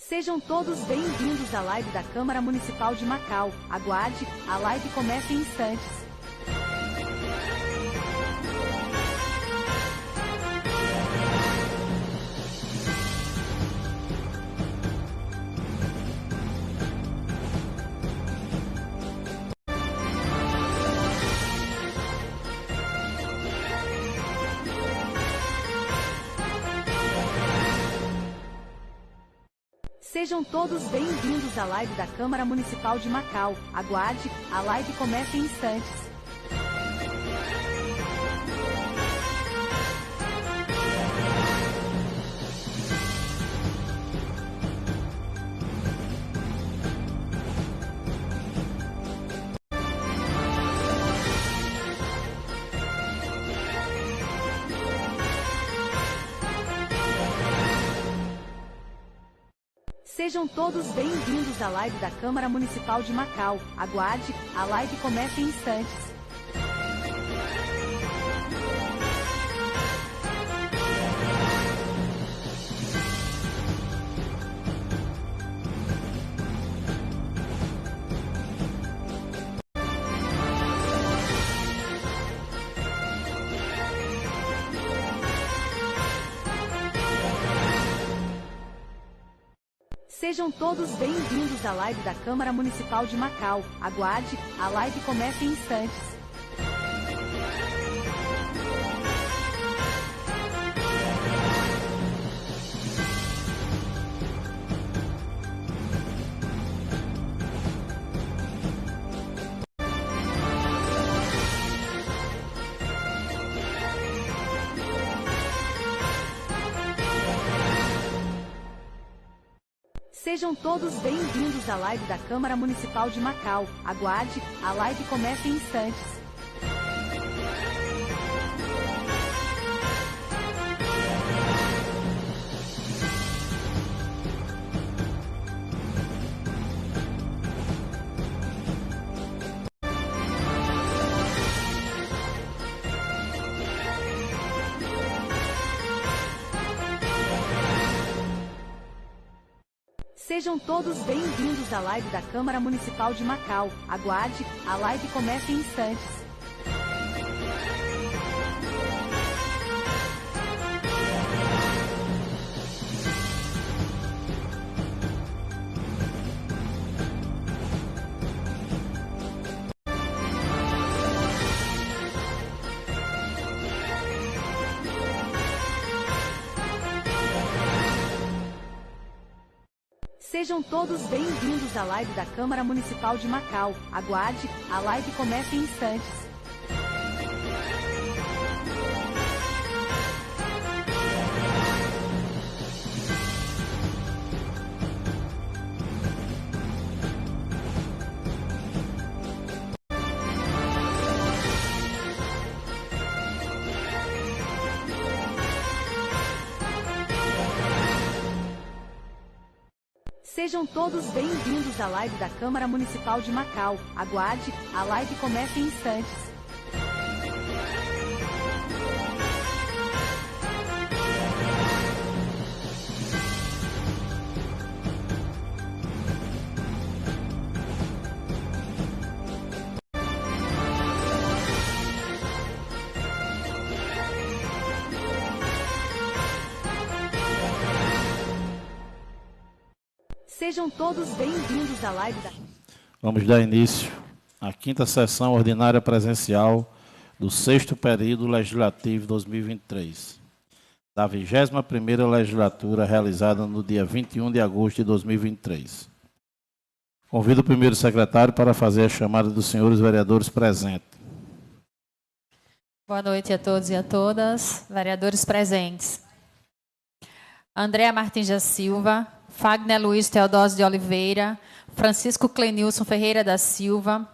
Sejam todos bem-vindos à live da Câmara Municipal de Macau. Aguarde, a live começa em instantes. Sejam todos bem-vindos à live da Câmara Municipal de Macau. Aguarde, a live começa em instantes. Sejam todos bem-vindos à live da Câmara Municipal de Macau. Aguarde, a live começa em instantes. Sejam todos bem-vindos à live da Câmara Municipal de Macau. Aguarde, a live começa em instantes. Sejam todos bem-vindos à live da Câmara Municipal de Macau. Aguarde, a live começa em instantes. Sejam todos bem-vindos à live da Câmara Municipal de Macau. Aguarde, a live começa em instantes. Sejam todos bem-vindos à live da Câmara Municipal de Macau. Aguarde, a live começa em instantes. Sejam todos bem-vindos à live da Câmara Municipal de Macau. Aguarde, a live começa em instantes. Sejam todos bem-vindos à live da... Vamos dar início à quinta sessão ordinária presencial do 6º período legislativo 2023, da 21ª legislatura realizada no dia 21 de agosto de 2023. Convido o primeiro secretário para fazer a chamada dos senhores vereadores presentes. Boa noite a todos e a todas, vereadores presentes. Andréa Martins da Silva, Fagner Luiz Teodósio de Oliveira, Francisco Clenilson Ferreira da Silva,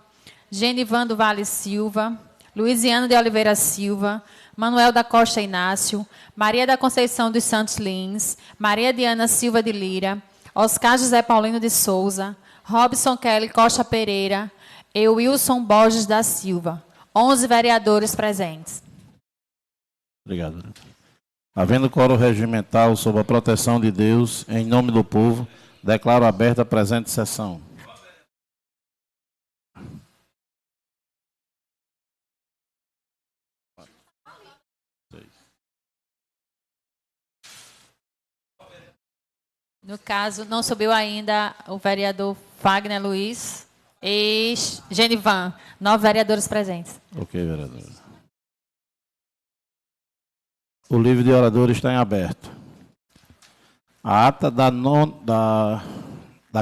Genivan do Vale Silva, Luiziano de Oliveira Silva, Manuel da Costa Inácio, Maria da Conceição dos Santos Lins, Maria Diana Silva de Lira, Oscar José Paulino de Souza, Robson Kelly Costa Pereira e Wilson Borges da Silva. 11 vereadores presentes. Obrigado. Havendo quórum regimental sob a proteção de Deus, em nome do povo, Declaro aberta a presente sessão. No caso, não subiu ainda o vereador Fagner Luiz e Genivan. 9 vereadores presentes. Ok, vereador. O livro de oradores está em aberto. A ata da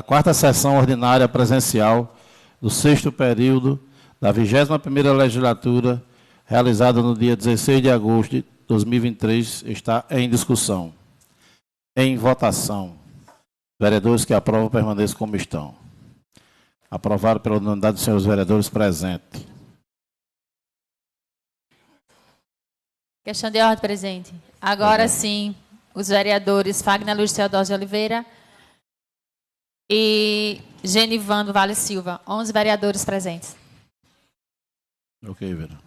4ª sessão ordinária presencial do 6º período da 21ª legislatura, realizada no dia 16 de agosto de 2023, está em discussão. Em votação. Vereadores que aprovam permaneçam como estão. Aprovado pela unanimidade dos senhores vereadores presentes. Questão de ordem, presidente. Agora sim, os vereadores Fagner Luiz Teodósio de Oliveira e Genivan do Vale Silva. 11 vereadores presentes. Ok, vereador.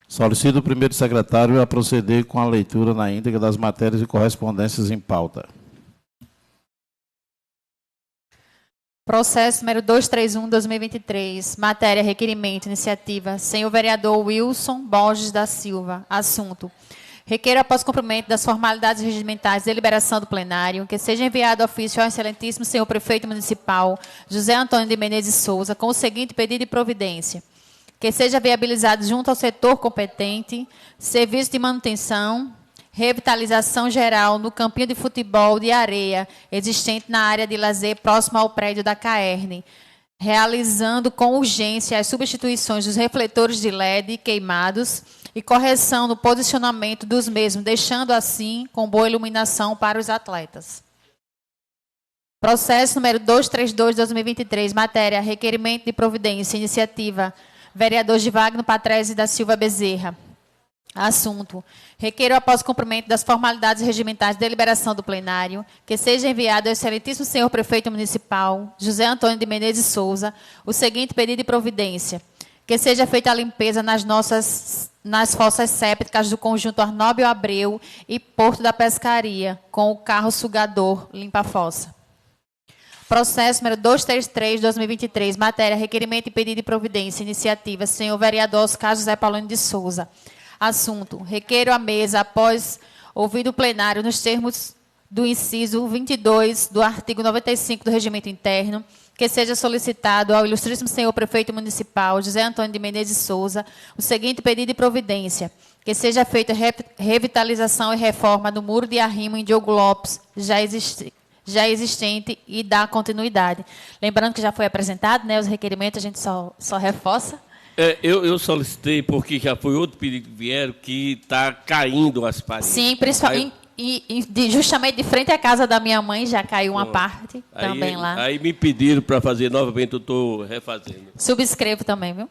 Solicito o primeiro secretário a proceder com a leitura na íntegra das matérias e correspondências em pauta. Processo número 231/2023. Matéria, requerimento, iniciativa. Senhor vereador Wilson Borges da Silva. Assunto. Requeiro, após cumprimento das formalidades regimentais de deliberação do plenário, que seja enviado ofício ao excelentíssimo senhor prefeito municipal, José Antônio de Menezes Souza, com o seguinte pedido de providência. Que seja viabilizado junto ao setor competente, serviço de manutenção, revitalização geral no campinho de futebol de areia existente na área de lazer próximo ao prédio da Caerne, realizando com urgência as substituições dos refletores de LED queimados e correção no posicionamento dos mesmos, deixando assim com boa iluminação para os atletas. Processo número 232/2023, matéria, requerimento de providência, iniciativa, vereador Givagno Patrese da Silva Bezerra. Assunto. Requeiro, após cumprimento das formalidades regimentais de deliberação do plenário, que seja enviado ao excelentíssimo senhor prefeito municipal, José Antônio de Menezes Souza, o seguinte pedido de providência. Que seja feita a limpeza nas fossas sépticas do conjunto Arnóbio Abreu e Porto da Pescaria, com o carro sugador limpa-fossa. Processo número 233/2023, matéria, requerimento e pedido de providência, iniciativa, senhor vereador Oscar José Paulino de Souza. Assunto. Requeiro à mesa, após ouvido o plenário, nos termos do inciso 22 do artigo 95 do Regimento Interno, que seja solicitado ao ilustríssimo senhor prefeito municipal, José Antônio de Menezes Souza, o seguinte pedido de providência. Que seja feita revitalização e reforma do muro de arrimo em Diogo Lopes, já existente, e dar continuidade. Lembrando que já foi apresentado, né, os requerimentos, a gente só reforça. Eu solicitei, porque já foi outro pedido que vieram, que está caindo as paredes. Sim, principalmente, justamente de frente à casa da minha mãe, já caiu uma parte também lá. Aí me pediram para fazer novamente, eu estou refazendo. Subscrevo também, viu?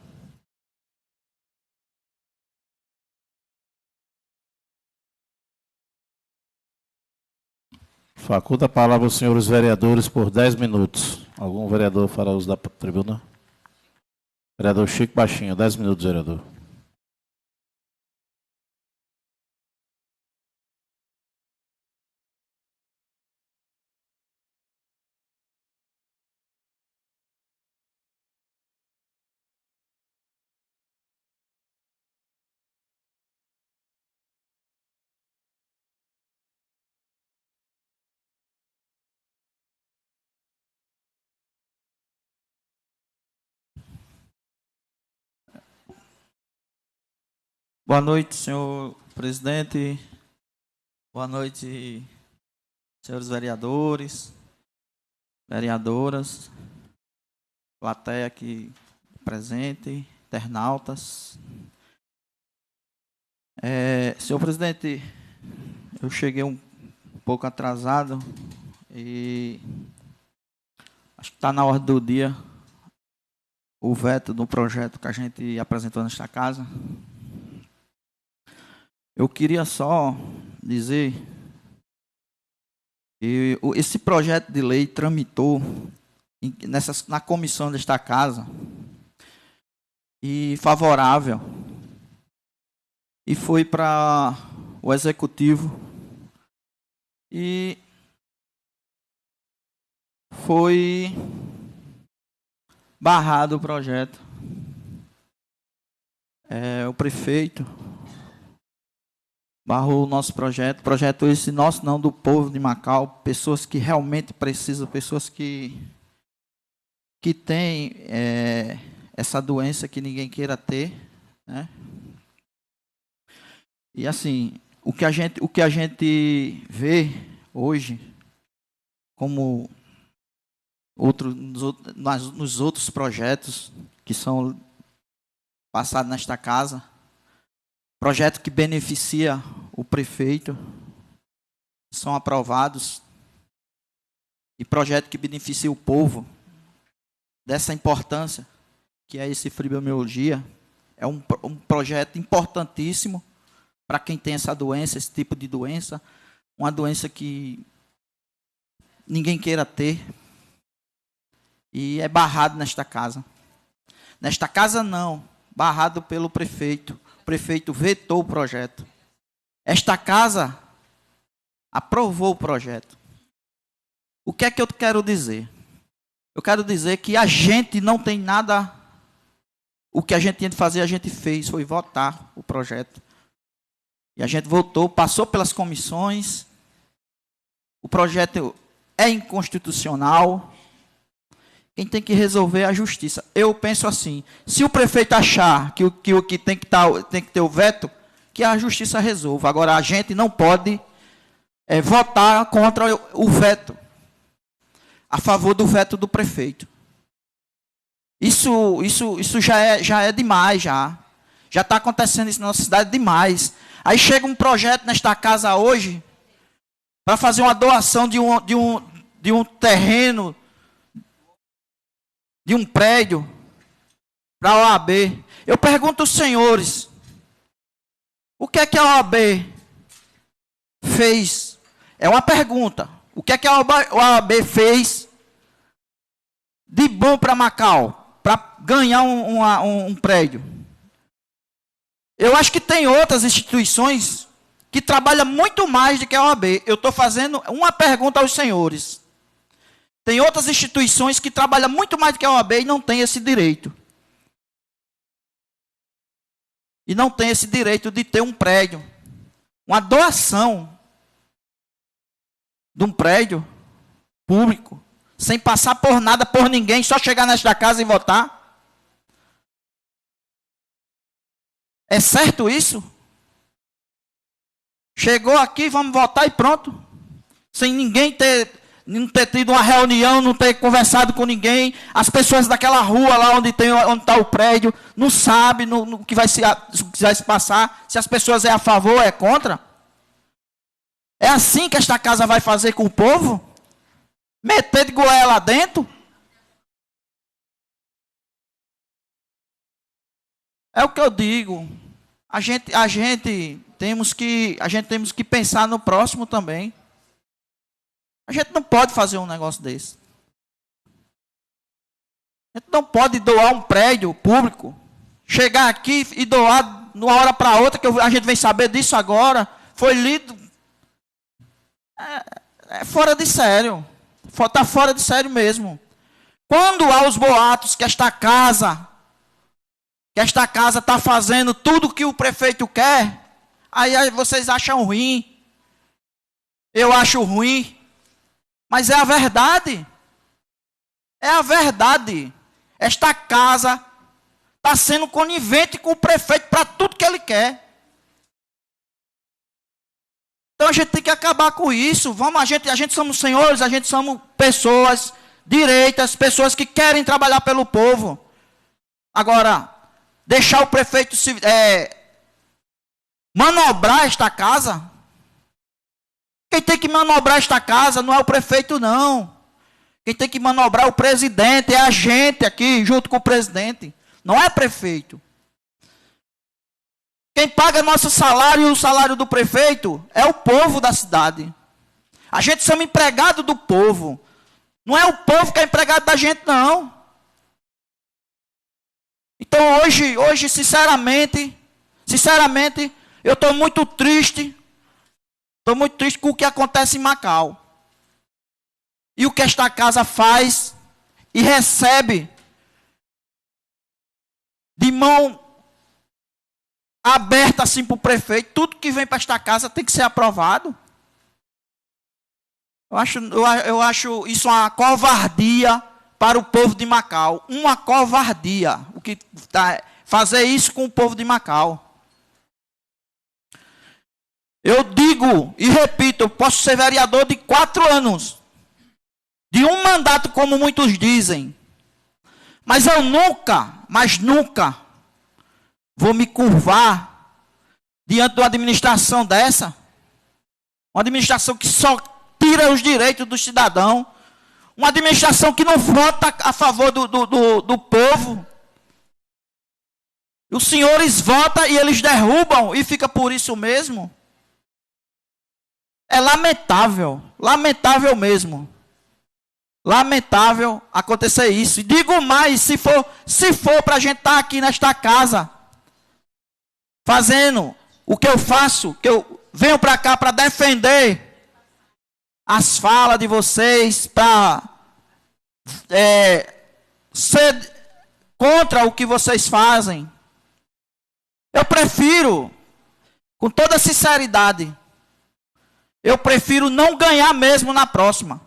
Faculta a palavra aos senhores vereadores por 10 minutos. Algum vereador fará uso da tribuna? Vereador Chico Baixinho, 10 minutos, vereador. Boa noite, senhor presidente. Boa noite, senhores vereadores, vereadoras, plateia aqui presente, internautas. Senhor presidente, eu cheguei um pouco atrasado e acho que está na ordem do dia o veto do projeto que a gente apresentou nesta casa. Eu queria só dizer que esse projeto de lei tramitou na comissão desta casa e favorável e foi para o executivo e foi barrado o projeto. O prefeito barrou o nosso projeto esse nosso não, do povo de Macau, pessoas que realmente precisam, pessoas que têm essa doença que ninguém queira ter, né? E assim, o que a gente vê hoje, como nos outros projetos que são passados nesta casa, projeto que beneficia o prefeito, são aprovados, e projeto que beneficia o povo, dessa importância, que é esse fibromialgia, é um projeto importantíssimo para quem tem essa doença, esse tipo de doença, uma doença que ninguém queira ter, e é barrado nesta casa. Nesta casa não, barrado pelo prefeito. O prefeito vetou o projeto. Esta casa aprovou o projeto. O que é que eu quero dizer? Eu quero dizer que a gente não tem nada. O que a gente tinha de fazer, a gente fez, foi votar o projeto. E a gente votou, passou pelas comissões. O projeto é inconstitucional. Quem tem que resolver é a justiça. Eu penso assim, se o prefeito achar que tem que ter o veto, que a justiça resolva. Agora, a gente não pode votar contra o veto, a favor do veto do prefeito. Isso já é demais, já está acontecendo isso na nossa cidade demais. Aí chega um projeto nesta casa hoje para fazer uma doação de um terreno, de um prédio para a OAB. Eu pergunto aos senhores, o que é que a OAB fez? É uma pergunta. O que é que a OAB fez de bom para Macau, para ganhar um prédio? Eu acho que tem outras instituições que trabalham muito mais do que a OAB. Eu estou fazendo uma pergunta aos senhores. Tem outras instituições que trabalham muito mais do que a OAB e não tem esse direito. E não tem esse direito de ter um prédio. Uma doação de um prédio público, sem passar por nada, por ninguém, só chegar nesta casa e votar. É certo isso? Chegou aqui, vamos votar e pronto. Sem ninguém não ter tido uma reunião, não ter conversado com ninguém. As pessoas daquela rua lá onde está o prédio, não sabem no que vai se passar, se as pessoas é a favor ou é contra. É assim que esta casa vai fazer com o povo? Meter de goela lá dentro? É o que eu digo. A gente temos que pensar no próximo também. A gente não pode fazer um negócio desse. A gente não pode doar um prédio público, chegar aqui e doar de uma hora para outra, que a gente vem saber disso agora, foi lido. É fora de sério. Está fora de sério mesmo. Quando há os boatos que esta casa está fazendo tudo o que o prefeito quer, aí vocês acham ruim. Eu acho ruim. Mas é a verdade. É a verdade. Esta casa está sendo conivente com o prefeito para tudo que ele quer. Então a gente tem que acabar com isso. A gente somos senhores, a gente somos pessoas direitas, pessoas que querem trabalhar pelo povo. Agora, deixar o prefeito manobrar esta casa. Quem tem que manobrar esta casa não é o prefeito, não. Quem tem que manobrar é o presidente, é a gente aqui, junto com o presidente. Não é prefeito. Quem paga nosso salário e o salário do prefeito é o povo da cidade. A gente somos empregado do povo. Não é o povo que é empregado da gente, não. Então hoje, sinceramente, eu estou muito triste. Estou muito triste com o que acontece em Macau. E o que esta casa faz e recebe de mão aberta assim para o prefeito, tudo que vem para esta casa tem que ser aprovado. Eu acho isso uma covardia para o povo de Macau. Uma covardia. O que fazer isso com o povo de Macau. Eu digo e repito, eu posso ser vereador de 4 anos. De um mandato, como muitos dizem. Mas eu nunca, mas nunca, vou me curvar diante de uma administração dessa. Uma administração que só tira os direitos do cidadão. Uma administração que não vota a favor do povo. Os senhores votam e eles derrubam e fica por isso mesmo. É lamentável, lamentável mesmo. Lamentável acontecer isso. E digo mais, se for para a gente estar aqui nesta casa, fazendo o que eu faço, que eu venho para cá para defender as falas de vocês, para ser contra o que vocês fazem. Eu prefiro, com toda sinceridade, eu prefiro não ganhar mesmo na próxima.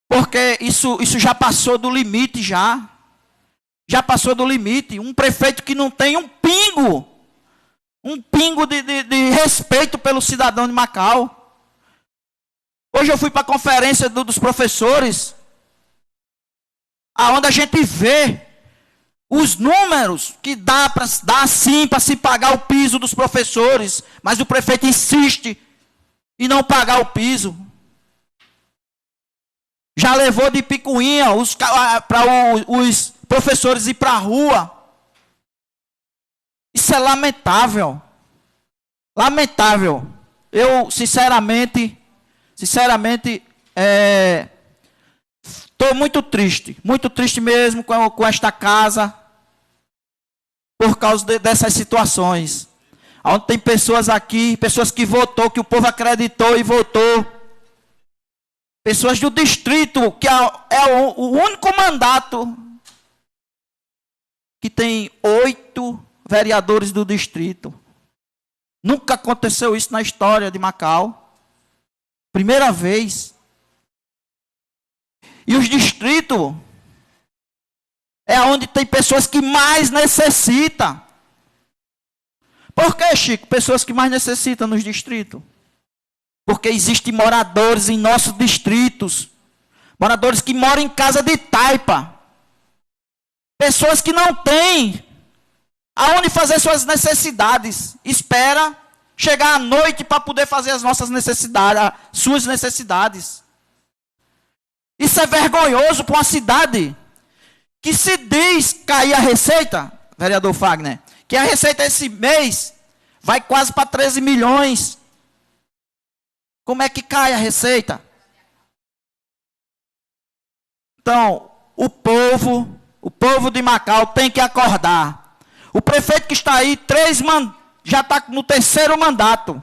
Porque isso já passou do limite, já. Já passou do limite. Um prefeito que não tem um pingo de respeito pelo cidadão de Macau. Hoje eu fui para a conferência dos professores, aonde a gente vê os números que dá sim para se pagar o piso dos professores, mas o prefeito insiste em não pagar o piso. Já levou de picuinha para os professores ir para a rua. Isso é lamentável. Lamentável. Eu, sinceramente, estou muito triste mesmo com esta casa, por causa dessas situações. Onde tem pessoas aqui, pessoas que votou, que o povo acreditou e votou. Pessoas do distrito, que é o único mandato que tem 8 vereadores do distrito. Nunca aconteceu isso na história de Macau. Primeira vez. E os distritos é onde tem pessoas que mais necessitam. Por que, Chico? Pessoas que mais necessitam nos distritos. Porque existem moradores em nossos distritos. Moradores que moram em casa de taipa. Pessoas que não têm aonde fazer suas necessidades. Espera chegar à noite para poder fazer as nossas necessidades, suas necessidades. Isso é vergonhoso para uma cidade que se diz cair a receita, vereador Fagner, que a receita esse mês vai quase para 13 milhões. Como é que cai a receita? Então, o povo de Macau tem que acordar. O prefeito que está aí, já está no 3º mandato.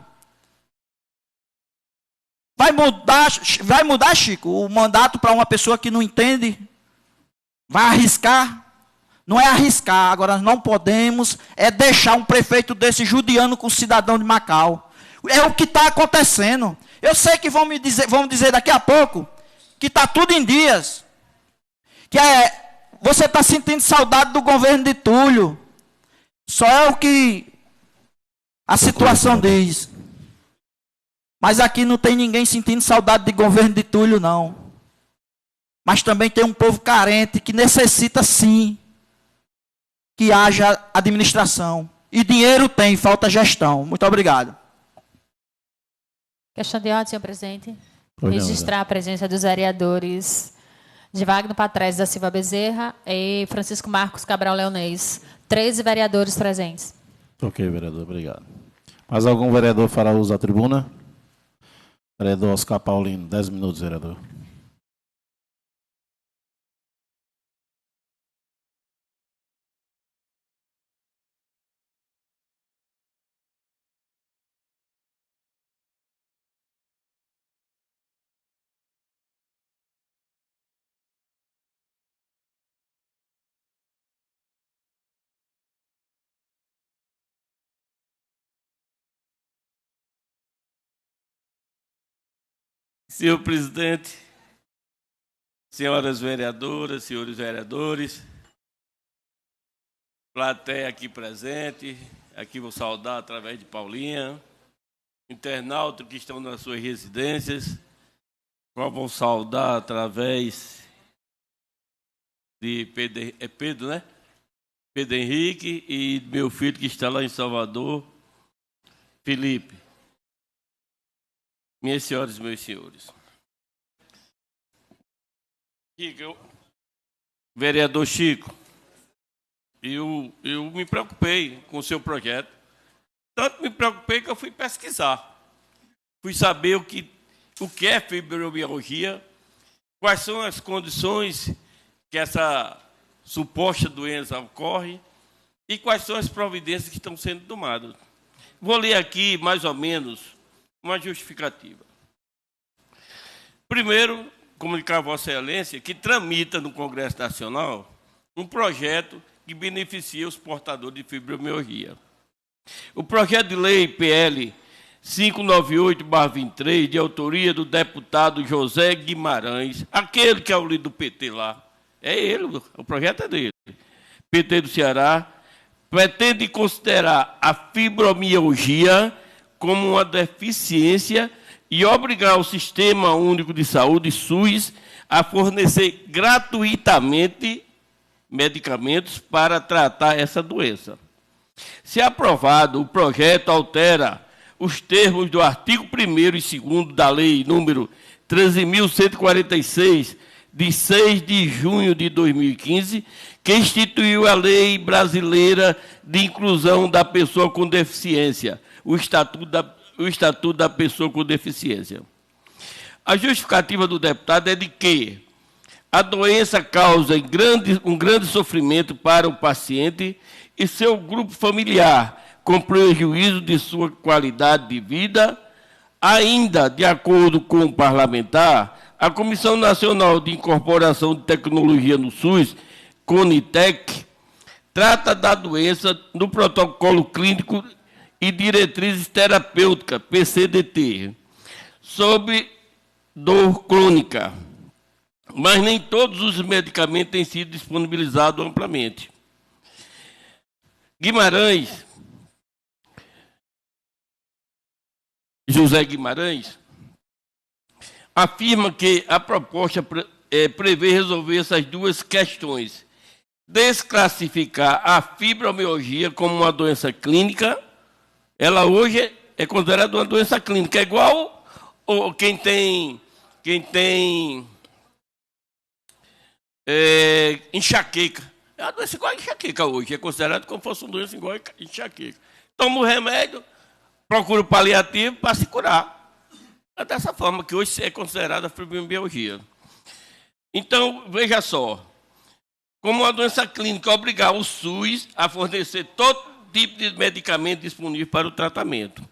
Vai mudar, Chico, o mandato para uma pessoa que não entende? Vai arriscar? Não é arriscar. Agora, não podemos deixar um prefeito desse judiando com o cidadão de Macau. É o que está acontecendo. Eu sei que vão dizer daqui a pouco que está tudo em dias. Que você está sentindo saudade do governo de Túlio. Só é o que a situação diz. Mas aqui não tem ninguém sentindo saudade do governo de Túlio, não. Mas também tem um povo carente que necessita, sim, que haja administração. E dinheiro tem, falta gestão. Muito obrigado. Questão de ordem, senhor presidente. Registrar a presença dos vereadores de Wagner Patrese da Silva Bezerra e Francisco Marcos Cabral Leonês. 13 vereadores presentes. Ok, vereador, obrigado. Mais algum vereador fará uso da tribuna? Vereador Oscar Paulino, 10 minutos, vereador. Senhor presidente, senhoras vereadoras, senhores vereadores, plateia aqui presente, aqui vou saudar através de Paulinha, internautas que estão nas suas residências, vou saudar através de Pedro, né? Pedro Henrique e meu filho que está lá em Salvador, Felipe. Minhas senhoras e meus senhores. Vereador Chico, eu me preocupei com o seu projeto. Tanto me preocupei que eu fui pesquisar. Fui saber o que é fibromialgia, quais são as condições que essa suposta doença ocorre e quais são as providências que estão sendo tomadas. Vou ler aqui, mais ou menos, uma justificativa. Primeiro, comunicar a Vossa Excelência que tramita no Congresso Nacional um projeto que beneficia os portadores de fibromialgia. O projeto de lei PL 598/23, de autoria do deputado José Guimarães, aquele que é o líder do PT lá, é ele, o projeto é dele, PT do Ceará, pretende considerar a fibromialgia como uma deficiência e obrigar o Sistema Único de Saúde, SUS, a fornecer gratuitamente medicamentos para tratar essa doença. Se aprovado, o projeto altera os termos do artigo 1º e 2º da Lei número 13.146, de 6 de junho de 2015, que instituiu a Lei Brasileira de Inclusão da Pessoa com Deficiência, o Estatuto da Pessoa com Deficiência. A justificativa do deputado é de que a doença causa um grande sofrimento para o paciente e seu grupo familiar, com prejuízo de sua qualidade de vida. Ainda, de acordo com o parlamentar, a Comissão Nacional de Incorporação de Tecnologia no SUS, CONITEC, trata da doença no protocolo clínico e diretrizes terapêuticas, PCDT, sobre dor crônica, mas nem todos os medicamentos têm sido disponibilizados amplamente. José Guimarães afirma que a proposta prevê resolver essas duas questões: desclassificar a fibromialgia como uma doença clínica. Ela hoje é considerada uma doença clínica, é igual ou quem tem enxaqueca. É uma doença igual a enxaqueca hoje, é considerada como se fosse uma doença igual a enxaqueca. Toma o remédio, procura o paliativo para se curar. É dessa forma que hoje é considerada a fibromialgia. Então, veja só, como uma doença clínica, obrigar o SUS a fornecer todo tipo de medicamento disponível para o tratamento.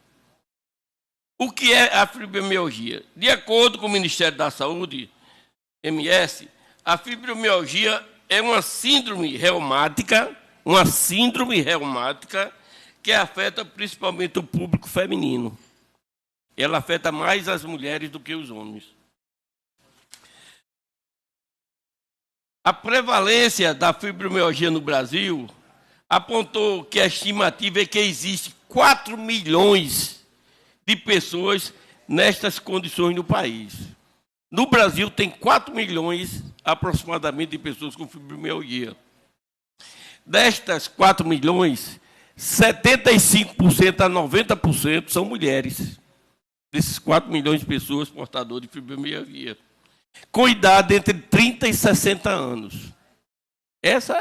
O que é a fibromialgia? De acordo com o Ministério da Saúde, MS, a fibromialgia é uma síndrome reumática que afeta principalmente o público feminino. Ela afeta mais as mulheres do que os homens. A prevalência da fibromialgia no Brasil apontou que a estimativa é que existe 4 milhões de pessoas nestas condições no país. No Brasil tem 4 milhões aproximadamente de pessoas com fibromialgia. Destas 4 milhões, 75% a 90% são mulheres. Desses 4 milhões de pessoas portadoras de fibromialgia, com idade entre 30 e 60 anos. Essa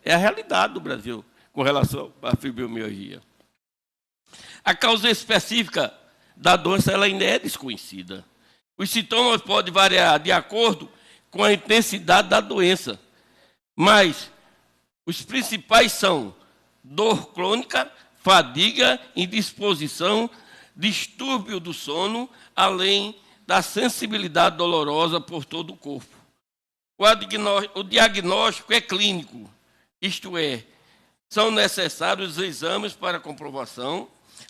é a realidade do Brasil com relação à fibromialgia. A causa específica da doença ela ainda é desconhecida. Os sintomas podem variar de acordo com a intensidade da doença, mas os principais são dor crônica, fadiga, indisposição, distúrbio do sono, além da sensibilidade dolorosa por todo o corpo. O diagnóstico é clínico, isto é, são necessários exames para comprovação.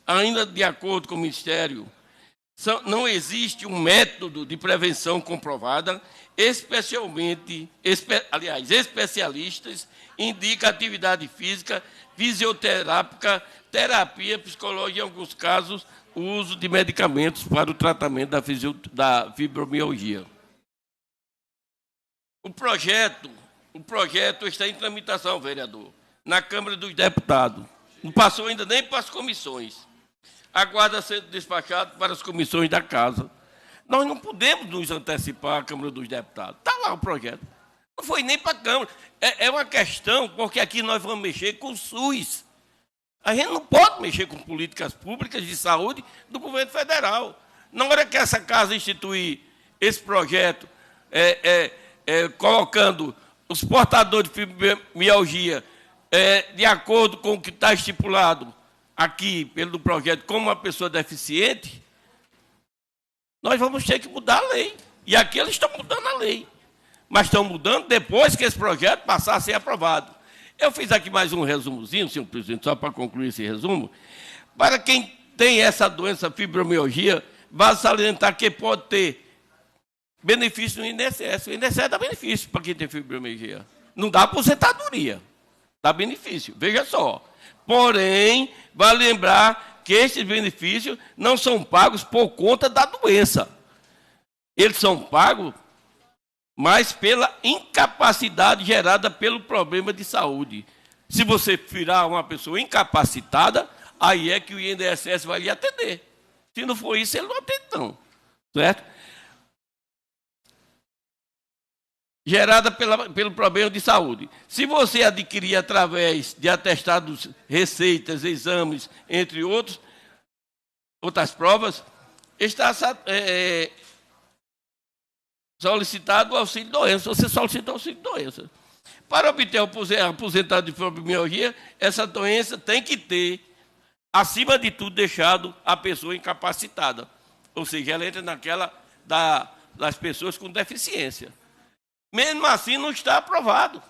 Ainda de acordo com o Ministério, Não existe um método de prevenção comprovada, especialistas indicam atividade física, fisioterápica, terapia psicológica e, em alguns casos, o uso de medicamentos para o tratamento da fibromialgia. O projeto está em tramitação, vereador, na Câmara dos Deputados. Não passou ainda nem para as comissões. Aguarda ser despachado para as comissões da Casa. Nós não podemos nos antecipar à Câmara dos Deputados. Está lá o projeto. Não foi nem para a Câmara. É uma questão, porque aqui nós vamos mexer com o SUS. A gente não pode mexer com políticas públicas de saúde do governo federal. Na hora que essa Casa instituir esse projeto, colocando os portadores de fibromialgia de acordo com o que está estipulado aqui pelo projeto como uma pessoa deficiente, nós vamos ter que mudar a lei. E aqui eles estão mudando a lei. Mas estão mudando depois que esse projeto passar a ser aprovado. Eu fiz aqui mais um resumozinho, senhor presidente, só para concluir esse resumo. Para quem tem essa doença, fibromialgia, vale salientar que pode ter benefício no INSS. O INSS dá benefício para quem tem fibromialgia. Não dá aposentadoria, dá benefício. Veja só. Porém, vale lembrar que esses benefícios não são pagos por conta da doença. Eles são pagos mais pela incapacidade gerada pelo problema de saúde. Se você virar uma pessoa incapacitada, aí é que o INSS vai lhe atender. Se não for isso, ele não atende, não. Certo? Gerada pelo problema de saúde. Se você adquirir através de atestados, receitas, exames, entre outras provas, está solicitado o auxílio-doença. Você solicita o auxílio-doença. Para obter a aposentadoria de fibromialgia, essa doença tem que ter, acima de tudo, deixado a pessoa incapacitada. Ou seja, ela entra naquela das pessoas com deficiência. Mesmo assim, não está aprovado.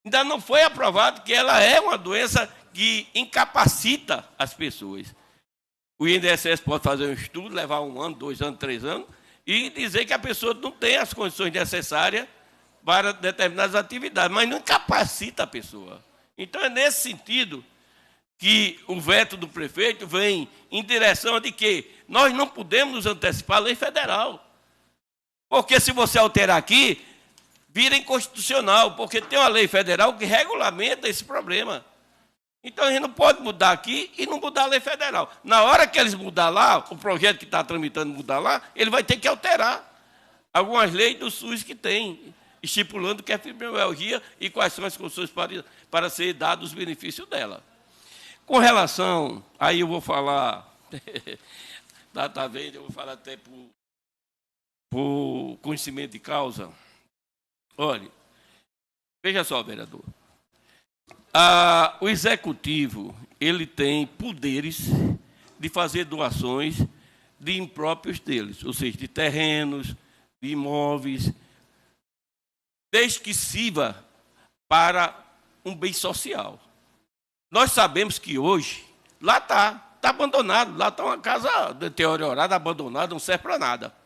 Ainda não foi aprovado que ela é uma doença que incapacita as pessoas. O INSS pode fazer um estudo, levar 1 ano, 2 anos, 3 anos, e dizer que a pessoa não tem as condições necessárias para determinadas atividades, mas não incapacita a pessoa. Então, é nesse sentido que o veto do prefeito vem em direção de que nós não podemos nos antecipar à lei federal. Porque se você alterar aqui, vira inconstitucional, porque tem uma lei federal que regulamenta esse problema. Então, a gente não pode mudar aqui e não mudar a lei federal. Na hora que eles mudar lá, o projeto que está tramitando mudar lá, ele vai ter que alterar algumas leis do SUS que tem, estipulando que é fibromialgia e quais são as condições para ser dados os benefícios dela. Com relação, aí eu vou falar, tá vendo, eu vou falar até por conhecimento de causa. Olha, veja só, vereador. O executivo, ele tem poderes de fazer doações de impróprios deles, ou seja, de terrenos, de imóveis, desde que sirva para um bem social. Nós sabemos que hoje, lá está abandonado, lá está uma casa deteriorada, abandonada, não serve para nada.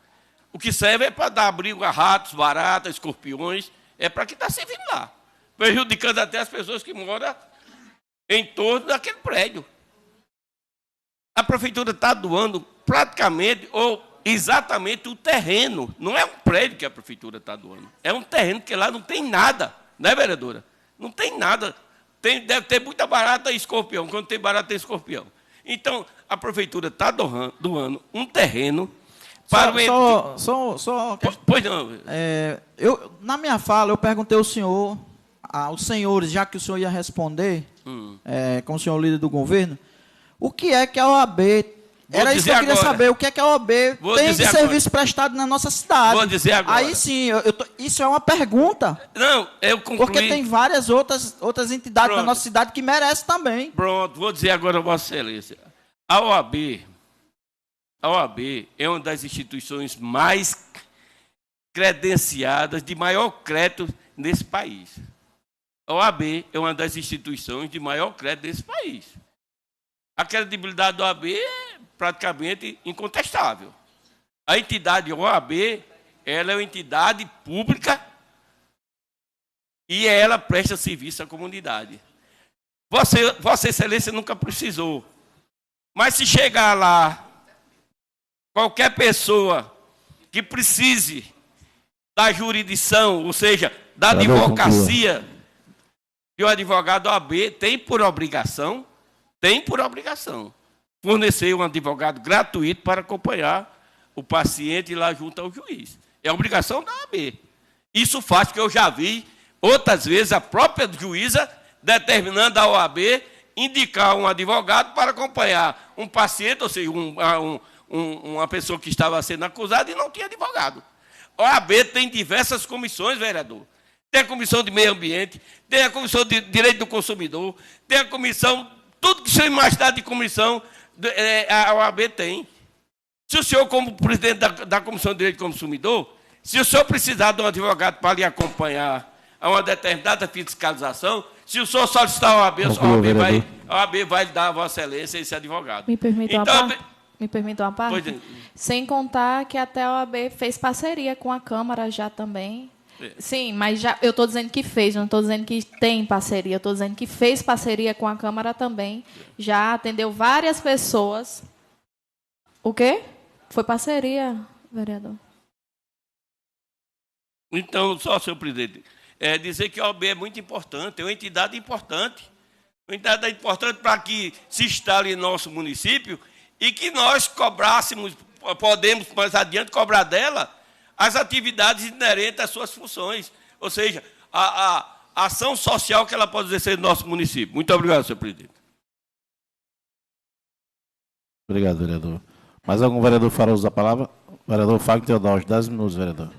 O que serve é para dar abrigo a ratos, baratas, escorpiões, é para que está servindo lá, prejudicando até as pessoas que moram em torno daquele prédio. A prefeitura está doando praticamente ou exatamente o terreno. Não é um prédio que a prefeitura está doando, é um terreno que lá não tem nada, né, vereadora? Não tem nada. Deve ter muita barata e escorpião. Quando tem barata, tem escorpião. Então, a prefeitura está doando um terreno para Pois não. Na minha fala, eu perguntei ao senhor, aos senhores, já que o senhor ia responder, como senhor líder do governo, o que é que a OAB... Era isso que eu queria saber, o que é que a OAB tem de serviço prestado na nossa cidade. Vou dizer agora. Aí sim, isso é uma pergunta. Não, eu concluí. Porque tem várias outras entidades da nossa cidade que merecem também. Pronto, vou dizer agora, Vossa Excelência. A OAB é uma das instituições mais credenciadas, de maior crédito nesse país. A OAB é uma das instituições de maior crédito nesse país. A credibilidade da OAB é praticamente incontestável. A entidade OAB, ela é uma entidade pública e ela presta serviço à comunidade. Vossa Excelência nunca precisou. Mas se chegar lá, qualquer pessoa que precise da jurisdição, ou seja, da advocacia de um advogado OAB, tem por obrigação, fornecer um advogado gratuito para acompanhar o paciente lá junto ao juiz. É obrigação da OAB. Isso faz que eu já vi, outras vezes, a própria juíza determinando a OAB indicar um advogado para acompanhar um paciente, ou seja, uma pessoa que estava sendo acusada e não tinha advogado. A OAB tem diversas comissões, vereador. Tem a Comissão de Meio Ambiente, tem a Comissão de Direito do Consumidor, tem a comissão, tudo que você imaginar de comissão, a OAB tem. Se o senhor, como presidente da Comissão de Direito do Consumidor, se o senhor precisar de um advogado para lhe acompanhar a uma determinada fiscalização, se o senhor solicitar a OAB, a OAB vai dar a Vossa Excelência esse advogado. Me permitam então, uma parte? É. Sem contar que até a OAB fez parceria com a Câmara já também. É. Sim, mas já, eu estou dizendo que fez, não estou dizendo que tem parceria, eu estou dizendo que fez parceria com a Câmara também. Já atendeu várias pessoas. O quê? Foi parceria, vereador. Então, só, senhor presidente, dizer que a OAB é muito importante, é uma entidade importante. Uma entidade importante para que se instale em nosso município e que nós cobrássemos, podemos mais adiante cobrar dela as atividades inerentes às suas funções. Ou seja, a ação social que ela pode exercer no nosso município. Muito obrigado, senhor presidente. Obrigado, vereador. Mais algum vereador fará uso da palavra? Vereador Fagner Teodoro, 10 minutos, vereador.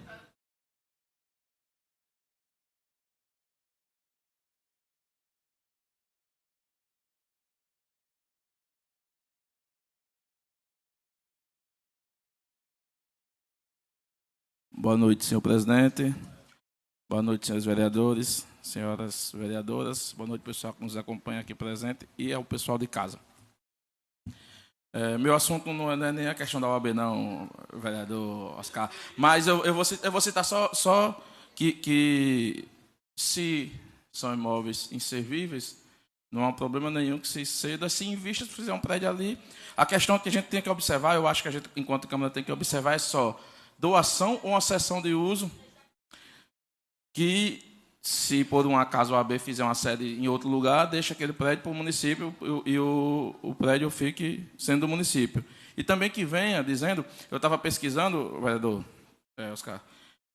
Boa noite, senhor presidente. Boa noite, senhores vereadores, senhoras vereadoras. Boa noite, pessoal que nos acompanha aqui presente e ao pessoal de casa. Meu assunto não é nem a questão da OAB, não, vereador Oscar. Mas eu vou citar só que se são imóveis inservíveis, não há problema nenhum que se ceda, se invista, se fizer um prédio ali. A questão que a gente tem que observar, eu acho que a gente, enquanto Câmara, tem que observar é só doação ou uma cessão de uso que, se por um acaso a OAB fizer uma sede em outro lugar, deixa aquele prédio para o município e o prédio fique sendo do município. E também que venha dizendo, eu estava pesquisando, vereador Oscar,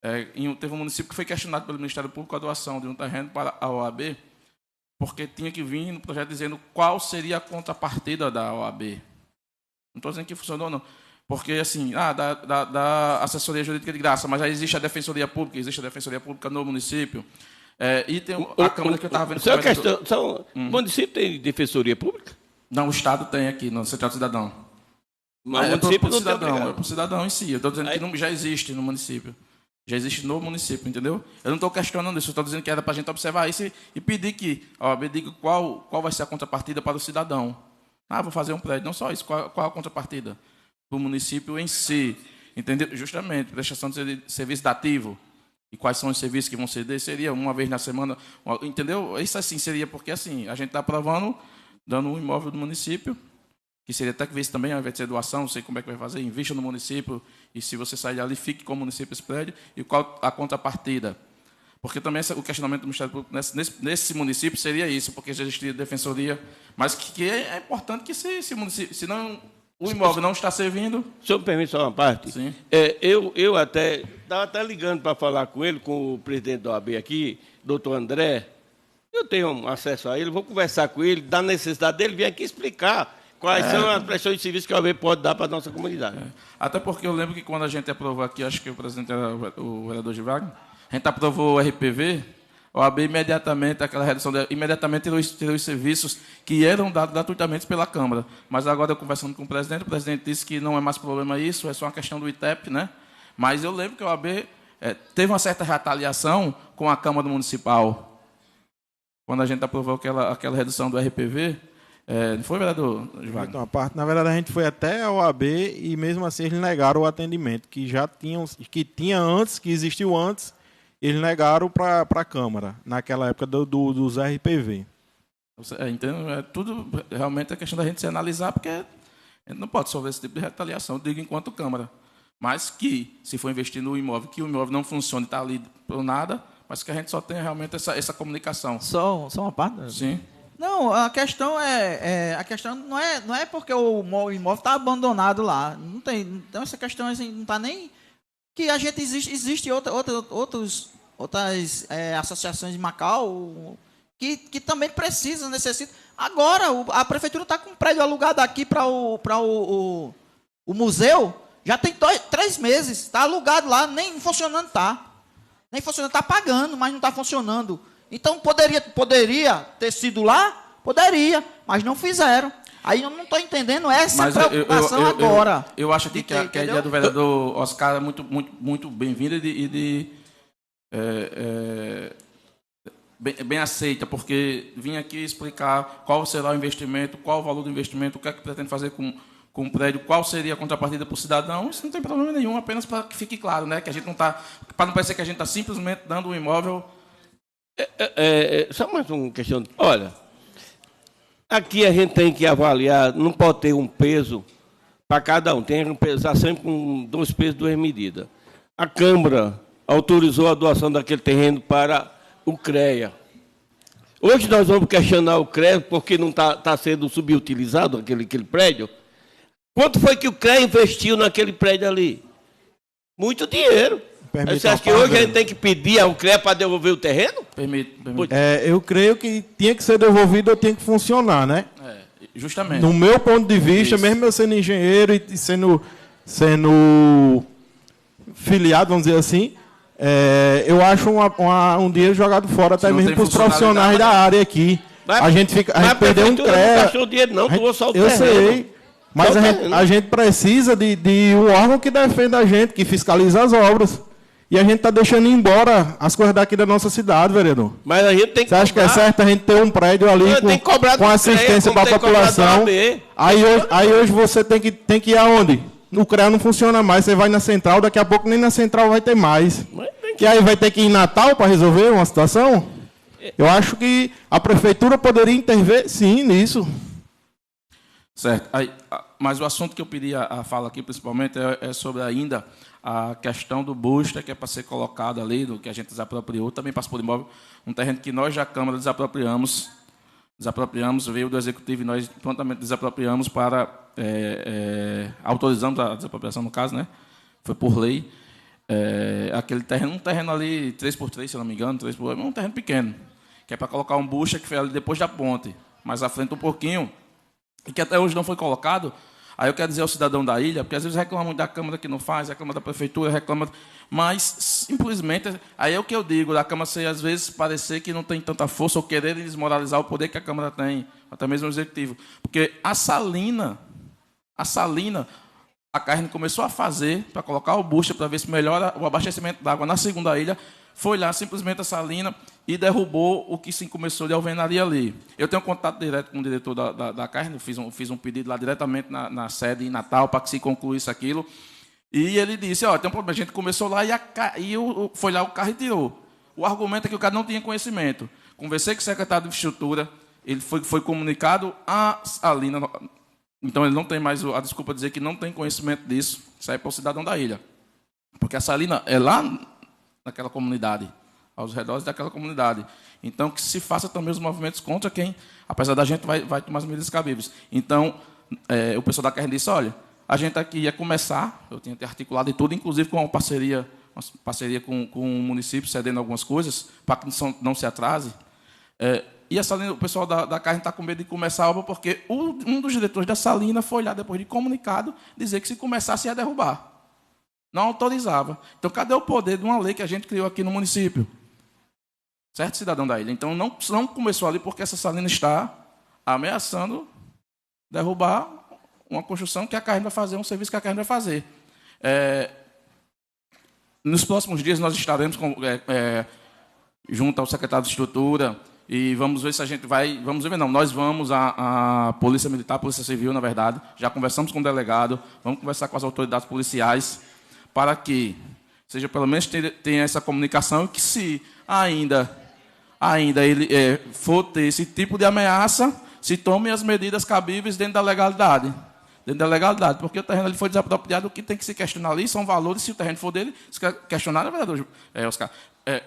teve um município que foi questionado pelo Ministério Público a doação de um terreno para a OAB, porque tinha que vir no projeto dizendo qual seria a contrapartida da OAB. Não estou dizendo que funcionou, não. Porque, assim, da assessoria jurídica de graça, mas já existe a defensoria pública no município. E tem a Câmara que eu estava vendo... O município tem defensoria pública? Não, o Estado tem aqui, no Central do Cidadão. Mas o município não tem cidadão, é para o cidadão em si. Eu estou dizendo que não, já existe no município. Já existe no município, entendeu? Eu não estou questionando isso, eu estou dizendo que era para a gente observar isso e pedir que a OAB diga qual vai ser a contrapartida para o cidadão. Vou fazer um prédio, não só isso, qual a contrapartida? Do município em si, entendeu? Justamente, prestação de serviço dativo. E quais são os serviços que vão ceder? Seria uma vez na semana, entendeu? Isso assim seria porque assim, a gente está aprovando, dando um imóvel do município, que seria até que ver se também, ao invés de ser doação, não sei como é que vai fazer, invista no município, e se você sair dali, fique com o município esse prédio, e qual a contrapartida? Porque também o questionamento do Ministério Público nesse município seria isso, porque já existia defensoria, mas que é importante que se município, se não... O imóvel não está servindo. O senhor me permite só uma parte? Sim. Eu estava até ligando para falar com ele, com o presidente da OAB aqui, doutor André. Eu tenho acesso a ele, vou conversar com ele, da necessidade dele, vir aqui explicar quais são as prestações de serviço que a OAB pode dar para a nossa comunidade. Até porque eu lembro que quando a gente aprovou aqui, acho que o presidente era o vereador Givago, a gente aprovou o RPV, a OAB imediatamente, aquela redução, imediatamente tirou os serviços que eram dados gratuitamente pela Câmara. Mas agora, eu conversando com o presidente disse que não é mais problema isso, é só uma questão do ITEP, né? Mas eu lembro que a OAB teve uma certa retaliação com a Câmara Municipal. Quando a gente aprovou aquela redução do RPV, Não foi, vereador Wagner? Então, na verdade, a gente foi até a OAB e mesmo assim eles negaram o atendimento, que já tinham, que tinha antes, que existiu antes, eles negaram para a Câmara, naquela época dos RPV. Entendo, tudo realmente é questão da gente se analisar, porque a gente não pode sofrer esse tipo de retaliação, digo enquanto Câmara. Mas que, se for investir no imóvel, que o imóvel não funcione, está ali por nada, mas que a gente só tenha realmente essa comunicação. Só uma parte? Sim. Não, a questão a questão não é porque o imóvel está abandonado lá. Não tem, então essa questão assim, não está nem que a gente existe outras associações de Macau que também precisam, necessitam. Agora a prefeitura está com um prédio alugado aqui para o museu. Já tem 3 meses, está alugado lá, nem funcionando está. Nem funcionando, está pagando, mas não está funcionando. Então, poderia ter sido lá? Poderia, mas não fizeram. Aí eu não estou entendendo essa preocupação agora. Eu acho que a ideia do vereador Oscar é muito, muito, muito bem-vinda bem aceita, porque vim aqui explicar qual será o investimento, qual o valor do investimento, o que é que pretende fazer com o prédio, qual seria a contrapartida para o cidadão. Isso não tem problema nenhum, apenas para que fique claro, né? Que a gente não está, para não parecer que a gente está simplesmente dando um imóvel. Só mais uma questão. Olha, aqui a gente tem que avaliar, não pode ter um peso para cada um, tem que pesar sempre com 2 pesos, 2 medidas. A Câmara autorizou a doação daquele terreno para o CREA. Hoje nós vamos questionar o CREA porque não está sendo subutilizado aquele prédio. Quanto foi que o CREA investiu naquele prédio ali? Muito dinheiro. Você acha que hoje a gente tem que pedir ao CREA para devolver o terreno? Permite. Eu creio que tinha que ser devolvido ou tinha que funcionar, né? Justamente. No meu ponto de vista, mesmo eu sendo engenheiro e sendo filiado, vamos dizer assim, eu acho um dinheiro jogado fora até mesmo para os profissionais da área aqui. A gente perdeu um CREA. Não gastou dinheiro, não, doou só o terreno. Eu sei. Mas a gente precisa de um órgão que defenda a gente, que fiscaliza as obras. E a gente está deixando ir embora as coisas daqui da nossa cidade, vereador. Mas a gente tem que Você acha que é certo a gente ter um prédio ali com assistência para a população? Aí hoje você tem que ir aonde? O CREA não funciona mais, você vai na central, daqui a pouco nem na central vai ter mais. Que aí vai ter que ir em Natal para resolver uma situação? Eu acho que a prefeitura poderia intervir, sim, nisso. Certo. Mas o assunto que eu pedi a fala aqui, principalmente, é sobre ainda a questão do booster, que é para ser colocado ali, do que a gente desapropriou, também passou por imóvel, um terreno que nós, da Câmara, desapropriamos, veio do Executivo e nós prontamente desapropriamos autorizamos a desapropriação, no caso, né? Foi por lei. Aquele terreno, um terreno ali, 3x3, se não me engano, um terreno pequeno, que é para colocar um booster que foi ali depois da ponte, mais à frente um pouquinho, e que até hoje não foi colocado. Aí eu quero dizer ao cidadão da ilha, porque às vezes reclama muito da Câmara que não faz, reclama da Prefeitura, reclama... Mas, simplesmente, aí é o que eu digo, da Câmara às vezes parecer que não tem tanta força ou querer desmoralizar o poder que a Câmara tem, até mesmo o Executivo. Porque a salina, a carne começou a fazer para colocar o booster para ver se melhora o abastecimento d'água na segunda ilha, foi lá simplesmente a salina e derrubou o que se começou de alvenaria ali. Eu tenho contato direto com o diretor da carne, fiz um pedido lá diretamente na sede em Natal para que se concluísse aquilo. E ele disse, tem um problema, a gente começou lá foi lá o carro e tirou. O argumento é que o cara não tinha conhecimento. Conversei com o secretário de infraestrutura, ele foi comunicado a salina. Então ele não tem mais a desculpa de dizer que não tem conhecimento disso. Isso aí é para o cidadão da ilha. Porque a salina é lá naquela comunidade, aos redores daquela comunidade. Então, que se faça também os movimentos contra quem, apesar da gente, vai tomar as medidas cabíveis. Então, o pessoal da carne disse, olha, a gente aqui ia começar, eu tinha articulado e tudo, inclusive com uma parceria com o município, cedendo algumas coisas, para que não se atrase. E a salina, o pessoal da carne está com medo de começar a obra, porque um dos diretores da salina foi lá, depois de comunicado, dizer que se começasse ia derrubar. Não autorizava. Então, cadê o poder de uma lei que a gente criou aqui no município? Certo, cidadão da ilha? Então, não começou ali porque essa salina está ameaçando derrubar uma construção que a carne vai fazer, um serviço que a carne vai fazer. Nos próximos dias, nós estaremos junto ao secretário de Estrutura, E vamos ver se a gente vai... Vamos ver, não. Nós vamos, a Polícia Militar, a Polícia Civil, na verdade, já conversamos com o delegado, vamos conversar com as autoridades policiais para que seja pelo menos tenha essa comunicação e que se ainda ele for ter esse tipo de ameaça, se tome as medidas cabíveis dentro da legalidade. Dentro da legalidade, porque o terreno ali foi desapropriado, o que tem que se questionar ali são valores, se o terreno for dele, se questionar, vereador Oscar,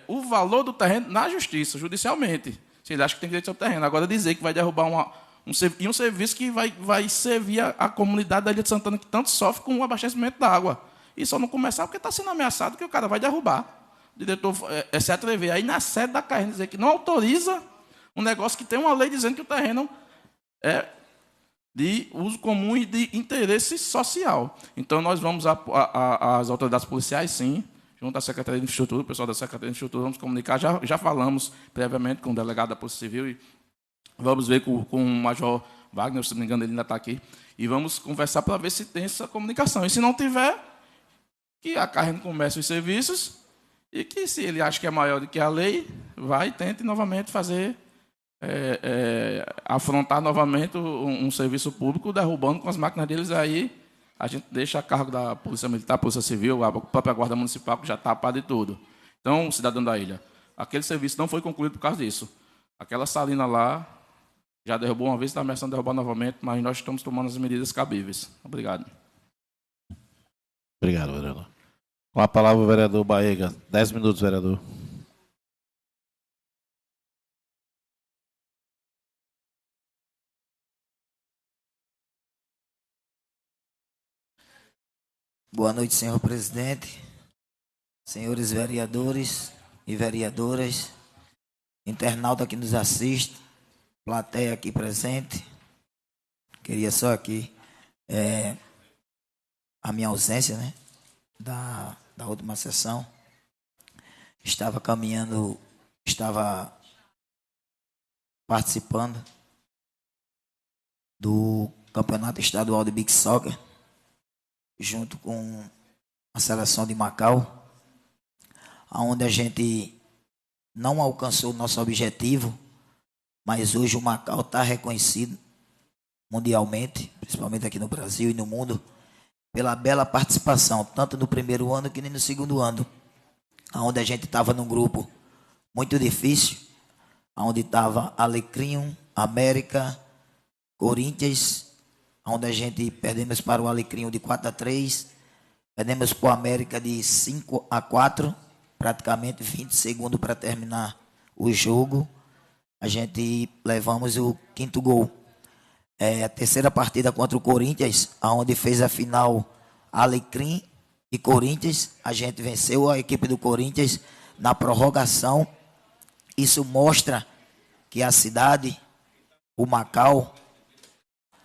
o valor do terreno na justiça, judicialmente. Se ele acha que tem direito ao terreno. Agora dizer que vai derrubar um serviço que vai servir a comunidade da Ilha de Santana, que tanto sofre com o abastecimento da água. E só não começar porque está sendo ameaçado que o cara vai derrubar. O diretor se atrever aí na sede da CAERN dizer que não autoriza um negócio que tem uma lei dizendo que o terreno é de uso comum e de interesse social. Então, nós vamos às autoridades policiais, sim, junto à Secretaria de Infraestrutura, o pessoal da Secretaria de Infraestrutura, vamos comunicar, já falamos previamente com o delegado da Polícia Civil, e vamos ver com o Major Wagner, se não me engano, ele ainda está aqui, e vamos conversar para ver se tem essa comunicação. E se não tiver, que a CAERN comece os serviços, e que, se ele acha que é maior do que a lei, vai e tente novamente fazer... afrontar novamente um serviço público, derrubando com as máquinas deles, aí a gente deixa a cargo da Polícia Militar, Polícia Civil, a própria Guarda Municipal, que já está tapada de tudo. Então, cidadão da ilha, aquele serviço não foi concluído por causa disso. Aquela salina lá já derrubou uma vez, está ameaçando derrubar novamente, mas nós estamos tomando as medidas cabíveis. Obrigado. Obrigado, vereador. Com a palavra o vereador Baega. 10 minutos, vereador. Boa noite, senhor presidente, senhores vereadores e vereadoras, internauta que nos assiste, plateia aqui presente. Queria só aqui a minha ausência, né, da última sessão. Estava caminhando, estava participando do Campeonato Estadual de Beach Soccer, junto com a seleção de Macau, onde a gente não alcançou o nosso objetivo, mas hoje o Macau está reconhecido mundialmente, principalmente aqui no Brasil e no mundo, pela bela participação, tanto no primeiro ano que nem no segundo ano, onde a gente estava num grupo muito difícil, onde estava Alecrim, América, Corinthians, onde a gente perdemos para o Alecrim de 4-3, perdemos para o América de 5-4, praticamente 20 segundos para terminar o jogo. A gente levamos o 5º gol. A terceira partida contra o Corinthians, onde fez a final Alecrim e Corinthians, a gente venceu a equipe do Corinthians na prorrogação. Isso mostra que a cidade, o Macau,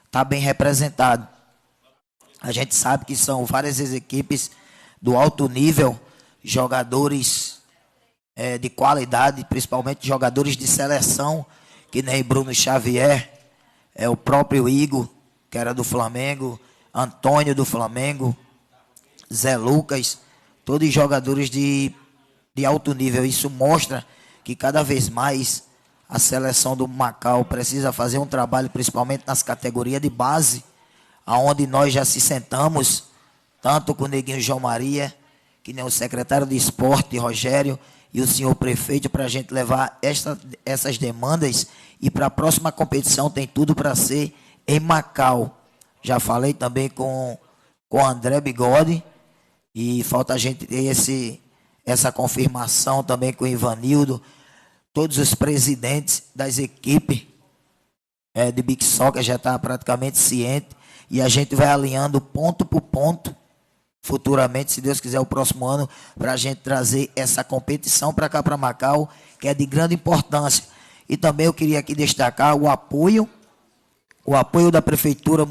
está bem representado. A gente sabe que são várias equipes do alto nível, jogadores de qualidade, principalmente jogadores de seleção, que nem Bruno Xavier, o próprio Igor, que era do Flamengo, Antônio do Flamengo, Zé Lucas, todos jogadores de alto nível. Isso mostra que cada vez mais a seleção do Macau precisa fazer um trabalho, principalmente nas categorias de base, onde nós já se sentamos, tanto com o Neguinho João Maria, que nem o secretário de esporte, Rogério, e o senhor prefeito, para a gente levar essas demandas, e para a próxima competição tem tudo para ser em Macau. Já falei também com o André Bigode, e falta a gente ter essa confirmação também com o Ivanildo, todos os presidentes das equipes de Beach Soccer já estão praticamente cientes, e a gente vai alinhando ponto por ponto, futuramente, se Deus quiser, o próximo ano, para a gente trazer essa competição para cá, para Macau, que é de grande importância. E também eu queria aqui destacar o apoio da Prefeitura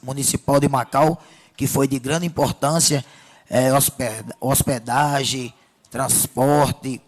Municipal de Macau, que foi de grande importância, hospedagem, transporte,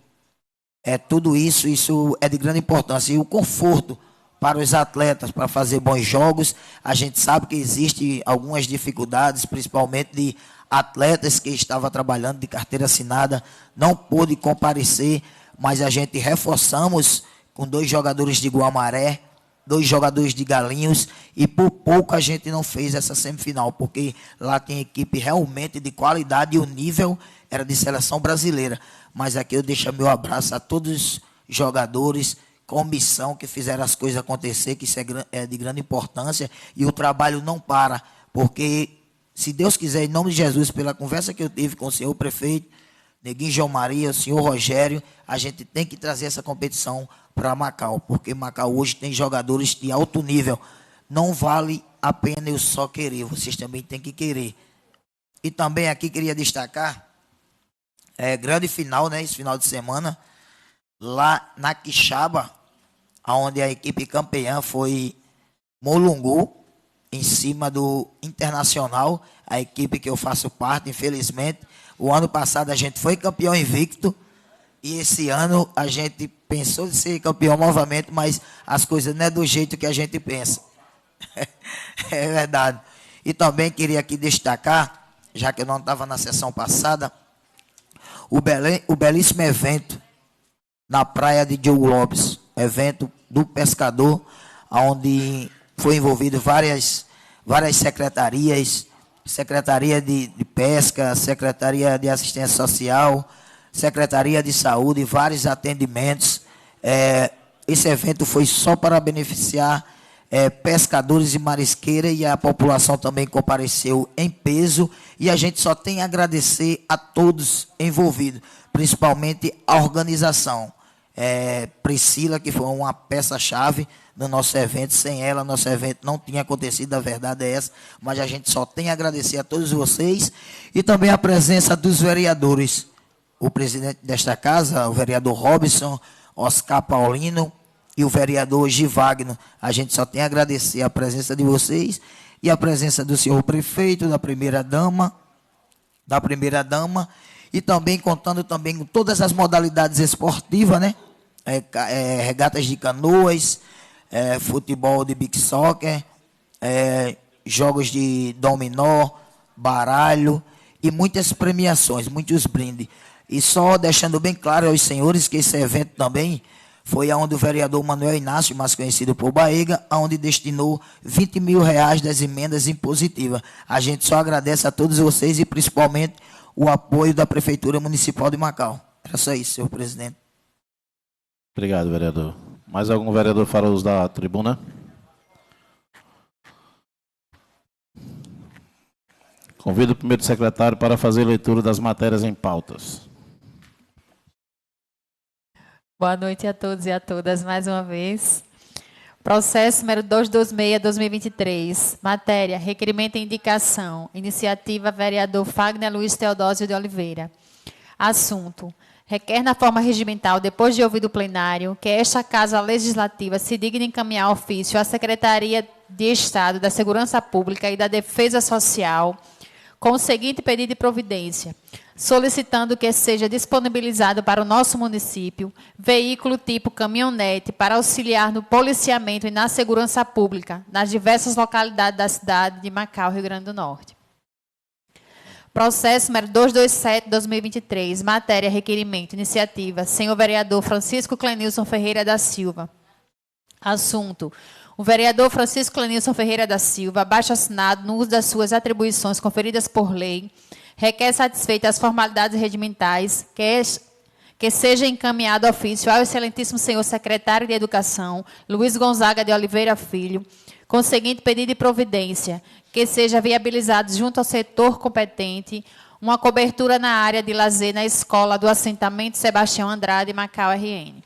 tudo isso é de grande importância. E o conforto para os atletas, para fazer bons jogos. A gente sabe que existem algumas dificuldades, principalmente de atletas que estavam trabalhando de carteira assinada, não pôde comparecer, mas a gente reforçamos com 2 jogadores de Guamaré, 2 jogadores de Galinhos, e por pouco a gente não fez essa semifinal, porque lá tem equipe realmente de qualidade e o nível era de seleção brasileira. Mas aqui eu deixo meu abraço a todos os jogadores, comissão que fizeram as coisas acontecer, que isso é de grande importância, e o trabalho não para, porque, se Deus quiser, em nome de Jesus, pela conversa que eu tive com o senhor prefeito, Neguinho João Maria, o senhor Rogério, a gente tem que trazer essa competição para Macau, porque Macau hoje tem jogadores de alto nível. Não vale a pena eu só querer, vocês também têm que querer. E também aqui queria destacar, grande final, né, esse final de semana, lá na Quixaba, onde a equipe campeã foi Molungu, em cima do Internacional, a equipe que eu faço parte, infelizmente. O ano passado a gente foi campeão invicto, e esse ano a gente pensou em ser campeão novamente, mas as coisas não é do jeito que a gente pensa. É verdade. E também queria aqui destacar, já que eu não estava na sessão passada, o belíssimo evento na praia de Diogo Lopes, evento do pescador, onde foi envolvido várias secretarias, Secretaria de Pesca, Secretaria de Assistência Social, Secretaria de Saúde, vários atendimentos. Esse evento foi só para beneficiar pescadores e marisqueiras, e a população também compareceu em peso, e a gente só tem a agradecer a todos envolvidos, principalmente a organização. Priscila, que foi uma peça-chave no nosso evento. Sem ela, nosso evento não tinha acontecido, a verdade é essa, mas a gente só tem a agradecer a todos vocês, e também a presença dos vereadores, o presidente desta casa, o vereador Robson, Oscar Paulino, e o vereador Givagno. A gente só tem a agradecer a presença de vocês, e a presença do senhor prefeito, da primeira-dama, e também contando também com todas as modalidades esportivas, né? Regatas de canoas, futebol de beach soccer, jogos de dominó, baralho e muitas premiações, muitos brindes. E só deixando bem claro aos senhores que esse evento também foi aonde o vereador Manuel Inácio, mais conhecido por Baega, aonde destinou 20 mil reais das emendas impositivas. A gente só agradece a todos vocês e principalmente o apoio da Prefeitura Municipal de Macau. Era só isso, senhor presidente. Obrigado, vereador. Mais algum vereador fará uso da tribuna? Convido o primeiro secretário para fazer leitura das matérias em pautas. Boa noite a todos e a todas, mais uma vez. Processo número 226/2023. Matéria: requerimento e indicação. Iniciativa: vereador Fagner Luiz Teodósio de Oliveira. Assunto: requer na forma regimental, depois de ouvido o plenário, que esta Casa Legislativa se digne encaminhar ofício à Secretaria de Estado da Segurança Pública e da Defesa Social com o seguinte pedido de providência: solicitando que seja disponibilizado para o nosso município veículo tipo caminhonete para auxiliar no policiamento e na segurança pública nas diversas localidades da cidade de Macau, Rio Grande do Norte. Processo número 227/2023. Matéria: requerimento. Iniciativa: senhor vereador Francisco Clenilson Ferreira da Silva. Assunto: o vereador Francisco Clenilson Ferreira da Silva, abaixo-assinado no uso das suas atribuições conferidas por lei, requer satisfeitas as formalidades regimentais, que seja encaminhado ofício ao excelentíssimo senhor secretário de Educação, Luiz Gonzaga de Oliveira Filho, com o seguinte pedido de providência: que seja viabilizado junto ao setor competente uma cobertura na área de lazer na escola do assentamento Sebastião Andrade, Macau, RN.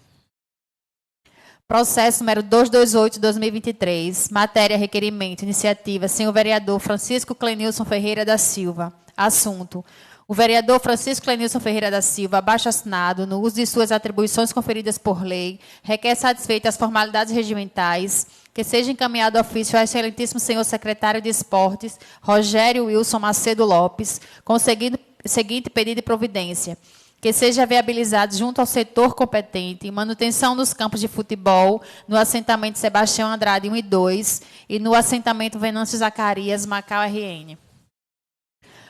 Processo número 228/2023. Matéria: requerimento. Iniciativa: senhor vereador Francisco Clenilson Ferreira da Silva. Assunto: o vereador Francisco Clenilson Ferreira da Silva, abaixo-assinado, no uso de suas atribuições conferidas por lei, requer satisfeitas as formalidades regimentais, que seja encaminhado ofício ao excelentíssimo senhor secretário de Esportes, Rogério Wilson Macedo Lopes, com o seguinte pedido de providência: que seja viabilizado junto ao setor competente manutenção nos campos de futebol, no assentamento Sebastião Andrade 1 e 2 e no assentamento Venâncio Zacarias, Macau, RN.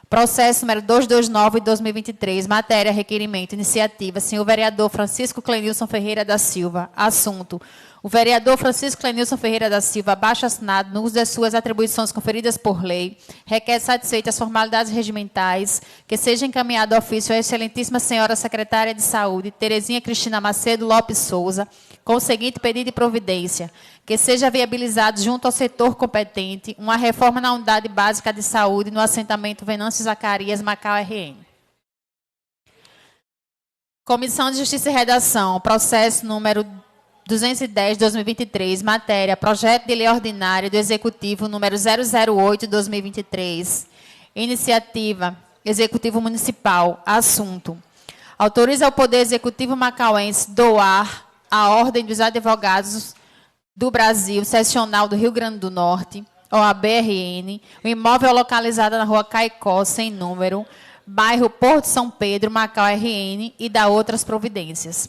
Processo número 229 de 2023, matéria, requerimento, iniciativa, senhor vereador Francisco Clenilson Ferreira da Silva. Assunto: o vereador Francisco Clenilson Ferreira da Silva, abaixo assinado, no uso das suas atribuições conferidas por lei, requer satisfeitas as formalidades regimentais, que seja encaminhado ofício à excelentíssima senhora secretária de Saúde, Terezinha Cristina Macedo Lopes Souza, com o seguinte pedido de providência: que seja viabilizado junto ao setor competente uma reforma na unidade básica de saúde no assentamento Venâncio Zacarias, Macau, RN. Comissão de Justiça e Redação, processo número 210, 2023, matéria, projeto de lei ordinária do Executivo número 008, 2023, iniciativa, Executivo Municipal, assunto: autoriza o Poder Executivo macauense doar à Ordem dos Advogados do Brasil, seccional do Rio Grande do Norte, OAB-RN, o imóvel localizado na rua Caicó, sem número, bairro Porto São Pedro, Macau, RN, e da outras providências.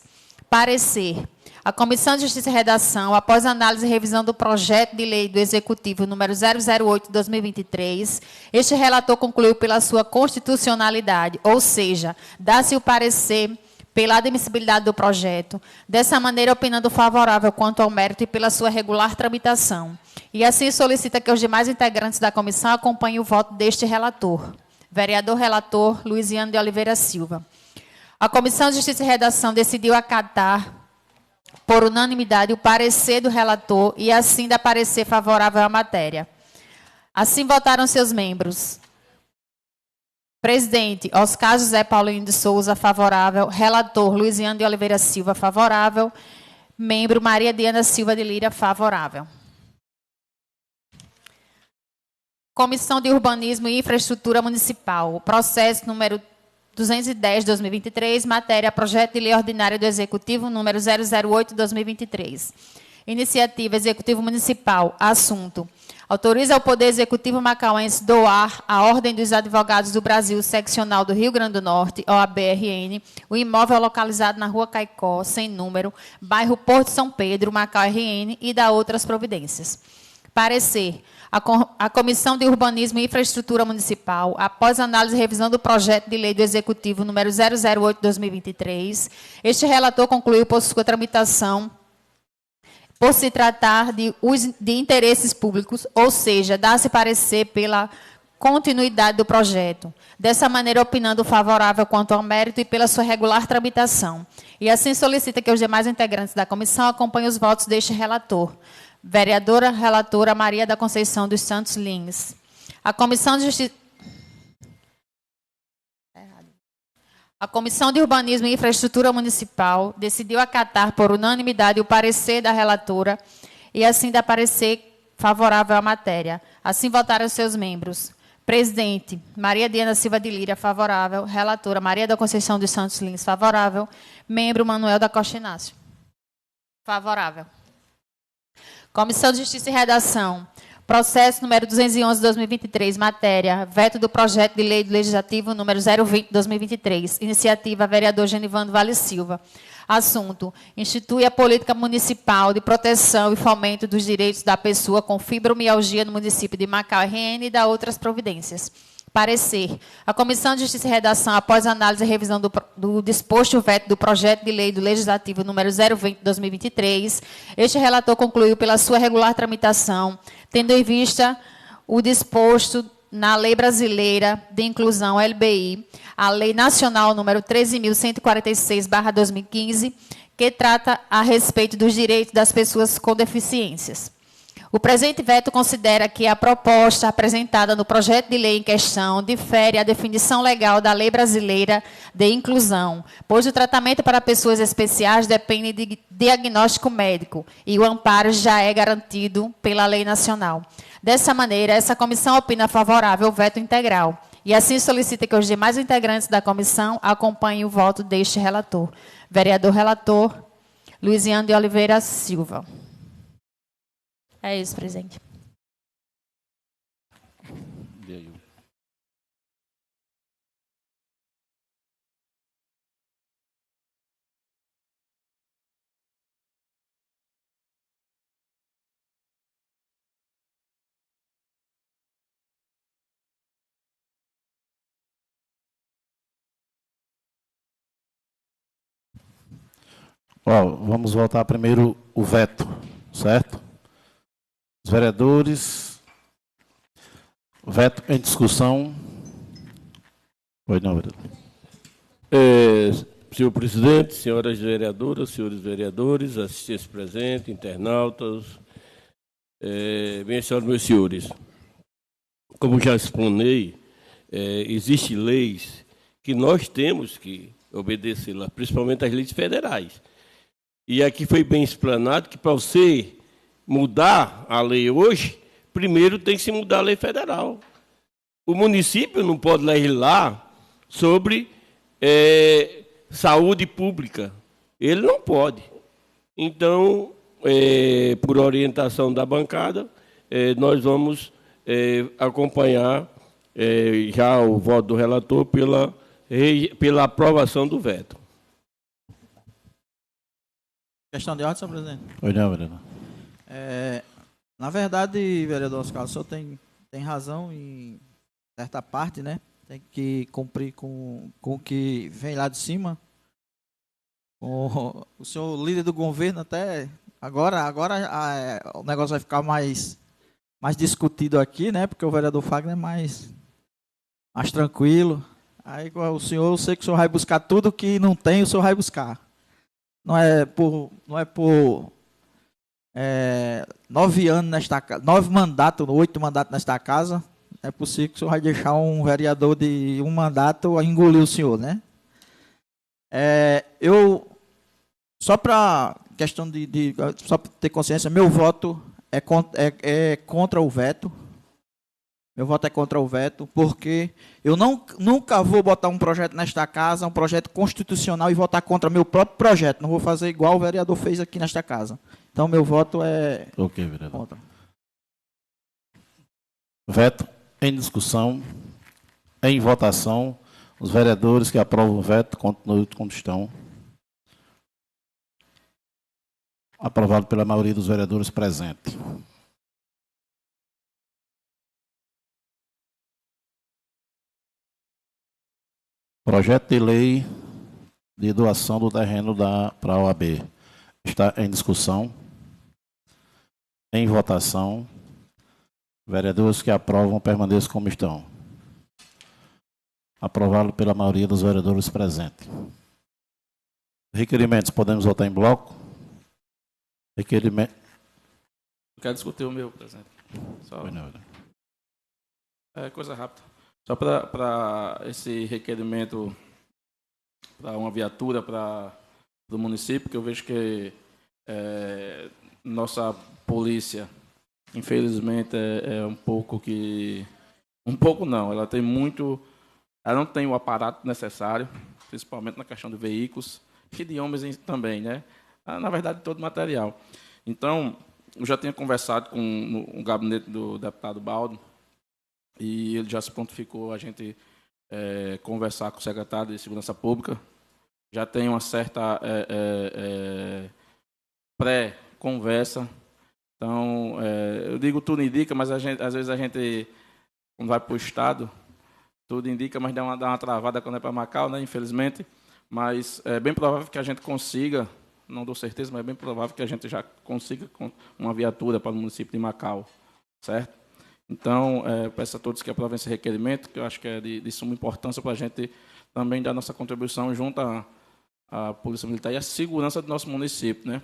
Parecer: a Comissão de Justiça e Redação, após análise e revisão do projeto de lei do Executivo número 008, 2023, este relator concluiu pela sua constitucionalidade, ou seja, dá-se o parecer pela admissibilidade do projeto, dessa maneira opinando favorável quanto ao mérito e pela sua regular tramitação. E assim solicita que os demais integrantes da comissão acompanhem o voto deste relator. Vereador relator Luiziano de Oliveira Silva. A Comissão de Justiça e Redação decidiu acatar, por unanimidade, o parecer do relator e assim dá parecer favorável à matéria. Assim votaram seus membros: presidente Oscar José Paulino de Souza, favorável. Relator Luiziano de Oliveira Silva, favorável. Membro Maria Diana Silva de Lira, favorável. Comissão de Urbanismo e Infraestrutura Municipal. Processo número 210, 2023, matéria, projeto de lei ordinária do Executivo número 008, 2023. Iniciativa, Executivo Municipal. Assunto: autoriza o Poder Executivo macauense doar à Ordem dos Advogados do Brasil, seccional do Rio Grande do Norte, OAB-RN, o imóvel localizado na rua Caicó, sem número, bairro Porto São Pedro, Macau, RN, e da outras providências. Parecer: a Comissão de Urbanismo e Infraestrutura Municipal, após análise e revisão do projeto de lei do Executivo número 008, 2023, este relator concluiu por sua tramitação, por se tratar de interesses públicos, ou seja, dá-se parecer pela continuidade do projeto, dessa maneira opinando favorável quanto ao mérito e pela sua regular tramitação. E assim solicita que os demais integrantes da comissão acompanhem os votos deste relator. Vereadora relatora Maria da Conceição dos Santos Lins. A Comissão de Justiça... A Comissão de Urbanismo e Infraestrutura Municipal decidiu acatar por unanimidade o parecer da relatora e assim dá parecer favorável à matéria. Assim votaram seus membros: presidente Maria Diana Silva de Lira, favorável. Relatora Maria da Conceição dos Santos Lins, favorável. Membro Manuel da Costa Inácio, favorável. Comissão de Justiça e Redação. Processo número 211, 2023, matéria, veto do projeto de lei do Legislativo número 020, 2023, iniciativa, vereador Genivando Vale Silva. Assunto: institui a política municipal de proteção e fomento dos direitos da pessoa com fibromialgia no município de Macau, RN, e da outras providências. Parecer: a Comissão de Justiça e Redação, após análise e revisão do disposto veto do projeto de lei do Legislativo número 020, 2023, este relator concluiu pela sua regular tramitação, tendo em vista o disposto na Lei Brasileira de Inclusão, LBI, a Lei Nacional número 13.146/2015, que trata a respeito dos direitos das pessoas com deficiências. O presente veto considera que a proposta apresentada no projeto de lei em questão difere a definição legal da Lei Brasileira de Inclusão, pois o tratamento para pessoas especiais depende de diagnóstico médico e o amparo já é garantido pela lei nacional. Dessa maneira, essa comissão opina favorável ao veto integral e assim solicita que os demais integrantes da comissão acompanhem o voto deste relator. Vereador relator Luiziano de Oliveira Silva. É isso, presidente. Vamos voltar primeiro o veto, certo? Os vereadores, veto em discussão. Pois não, vereador. Senhor presidente, senhoras vereadoras, senhores vereadores, assistentes presentes, internautas, minhas senhoras e meus senhores, como já explanei, existem leis que nós temos que obedecê-las, principalmente as leis federais. E aqui foi bem explanado que para você mudar a lei hoje, primeiro tem que se mudar a lei federal. O município não pode legislar sobre saúde pública. Ele não pode. Então, por orientação da bancada, nós vamos acompanhar já o voto do relator pela aprovação do veto. Questão de ordem, senhor presidente. Pois não, vereador. Na verdade, vereador Oscar, o senhor tem razão em certa parte, né? Tem que cumprir com o que vem lá de cima. O senhor líder do governo até agora o negócio vai ficar mais discutido aqui, né? Porque o vereador Fagner é mais tranquilo. Aí o senhor, eu sei que o senhor vai buscar tudo que não tem, o senhor vai buscar. Não é por 9 anos nesta casa, 8 mandatos nesta casa. É possível que o senhor vai deixar um vereador de um mandato engolir o senhor, né? Só para questão só para ter consciência, meu voto é contra o veto. Meu voto é contra o veto, porque eu nunca vou botar um projeto nesta casa, um projeto constitucional, e votar contra meu próprio projeto. Não vou fazer igual o vereador fez aqui nesta casa. Então, meu voto é contra. Veto em discussão, em votação. Os vereadores que aprovam o veto continuam como estão. Aprovado pela maioria dos vereadores presentes. Projeto de lei de doação do terreno para a OAB está em discussão, em votação. Vereadores que aprovam permaneçam como estão. Aprovado pela maioria dos vereadores presentes. Requerimentos, podemos votar em bloco? Requerimento. Eu quero discutir o meu, presidente. Coisa rápida. Só para esse requerimento para uma viatura do município, que eu vejo que nossa polícia, infelizmente, um pouco que... Um pouco não, ela não tem o aparato necessário, principalmente na questão de veículos, e de homens também, né? Na verdade, todo o material. Então, eu já tinha conversado com o gabinete do deputado Baldo, e ele já se prontificou a gente conversar com o secretário de Segurança Pública. Já tem uma certa pré-conversa. Então, eu digo tudo indica, mas às vezes a gente, quando vai para o Estado, tudo indica, mas dá uma travada quando é para Macau, né, infelizmente. Mas é bem provável que a gente consiga, não dou certeza, mas é bem provável que a gente já consiga uma viatura para o município de Macau, certo? Então, peço a todos que aprovem esse requerimento, que eu acho que é de suma importância para a gente também dar nossa contribuição junto à Polícia Militar e à segurança do nosso município, né?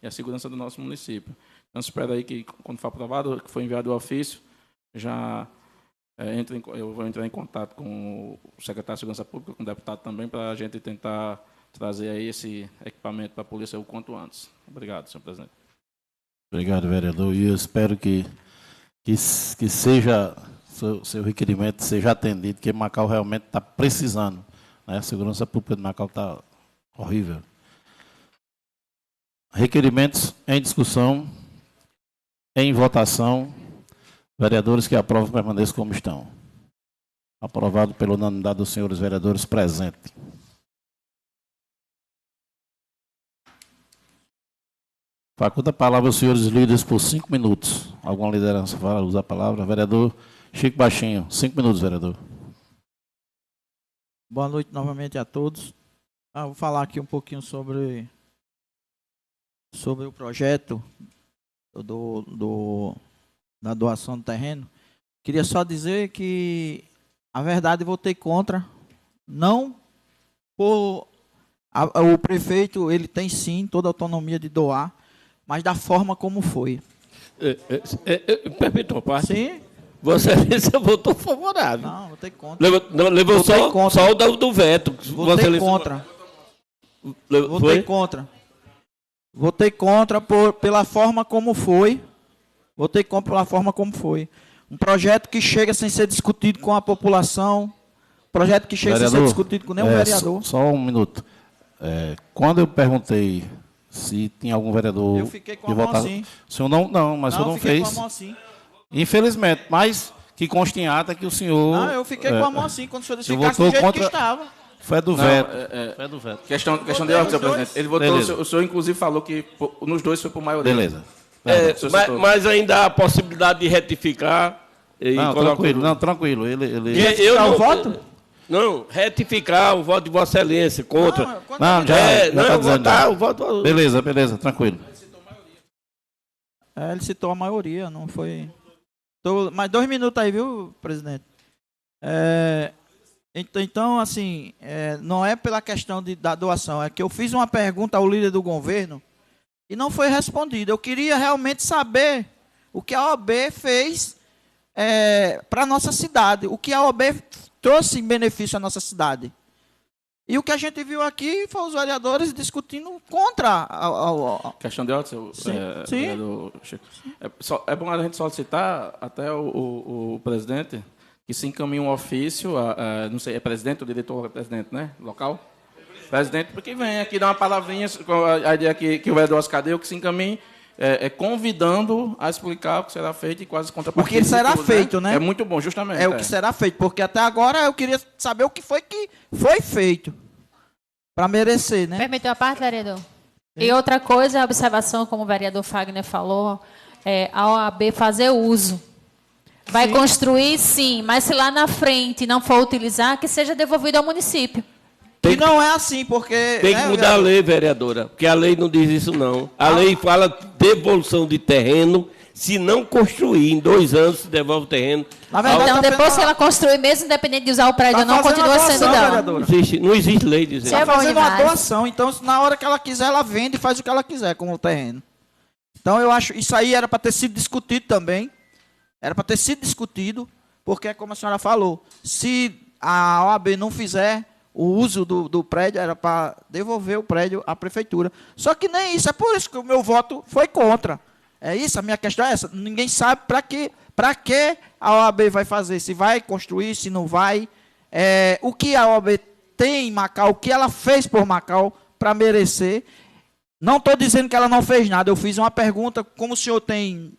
E a segurança do nosso município. Então, espero aí que, quando for aprovado, que for enviado o ofício, já eu vou entrar em contato com o secretário de Segurança Pública, com o deputado também, para a gente tentar trazer aí esse equipamento para a polícia o quanto antes. Obrigado, senhor presidente. Obrigado, vereador. E eu espero que seja seu requerimento seja atendido, que Macau realmente está precisando, né? A segurança pública de Macau está horrível. Requerimentos em discussão, em votação. Vereadores que aprovam permaneçam como estão. Aprovado pela unanimidade dos senhores vereadores presentes. Faculta a palavra aos senhores líderes por 5 minutos. Alguma liderança vai usar a palavra? Vereador Chico Baixinho, 5 minutos, vereador. Boa noite novamente a todos. Vou falar aqui um pouquinho sobre sobre o projeto da doação do terreno, queria só dizer que, a verdade, votei contra. Não por... o prefeito, ele tem sim toda a autonomia de doar, mas da forma como foi. Permita uma parte? Sim. Vossa Excelência votou favorável. Não, votei contra. Levou só o do veto. Votei contra. Votei contra. Votei contra pela forma como foi. Votei contra pela forma como foi. Um projeto que chega sem ser discutido com a população. Projeto que chega sem ser discutido com nenhum vereador. Só um minuto. Quando eu perguntei se tinha algum vereador... Eu fiquei com a mão assim. O senhor não, mas o senhor não fez. Eu fiquei com a mão assim. Infelizmente, mas que conste em ata que o senhor... Não, eu fiquei com a mão assim, quando o senhor disse ficasse do jeito que estava. Foi do veto. Foi do veto. Questão de ordem, senhor presidente. Ele votou, o senhor inclusive falou que nos dois foi por maioria. Beleza. Mas ainda há a possibilidade de retificar. Tranquilo. Ele... Retificar o voto? Não, retificar o voto de Vossa Excelência contra. Já está dizendo. O voto... Beleza, tranquilo. Ele citou a maioria, não foi... Mais 2 minutos aí, viu, presidente? Então, assim, não é pela questão da doação, é que eu fiz uma pergunta ao líder do governo e não foi respondida. Eu queria realmente saber o que a OAB fez para a nossa cidade, o que a OAB trouxe em benefício à nossa cidade. E o que a gente viu aqui foi os vereadores discutindo contra a... Questão de ordem, vereador Chico. É bom a gente solicitar até o presidente que se encaminhe um ofício, não sei, é presidente ou diretor, presidente, né? Local? Presidente, porque vem aqui dar uma palavrinha, com a ideia que o vereador Ascadeu, que se encaminhe convidando a explicar o que será feito e quais as contrapartidas. O que será feito, né? É muito bom, justamente. O que será feito, porque até agora eu queria saber o que foi feito para merecer, né? Permitiu a parte, vereador? E outra coisa, a observação, como o vereador Fagner falou, a OAB fazer uso. Vai construir, sim, mas se lá na frente não for utilizar, que seja devolvido ao município. E não é assim, porque... Tem que mudar a lei, vereadora, porque a lei não diz isso, não. A lei fala devolução de terreno, se não construir, em 2 anos se devolve o terreno. Então, depois que ela construir, mesmo independente de usar o prédio, não continua sendo dela. Não existe lei dizendo. Está fazendo uma doação, então na hora que ela quiser, ela vende e faz o que ela quiser com o terreno. Então, eu acho isso aí era para ter sido discutido também. Era para ter sido discutido, porque, como a senhora falou, se a OAB não fizer o uso do prédio, era para devolver o prédio à prefeitura. Só que nem isso, é por isso que o meu voto foi contra. É isso, a minha questão é essa. Ninguém sabe para que a OAB vai fazer, se vai construir, se não vai. O que a OAB tem em Macau, o que ela fez por Macau para merecer. Não estou dizendo que ela não fez nada, eu fiz uma pergunta, como o senhor tem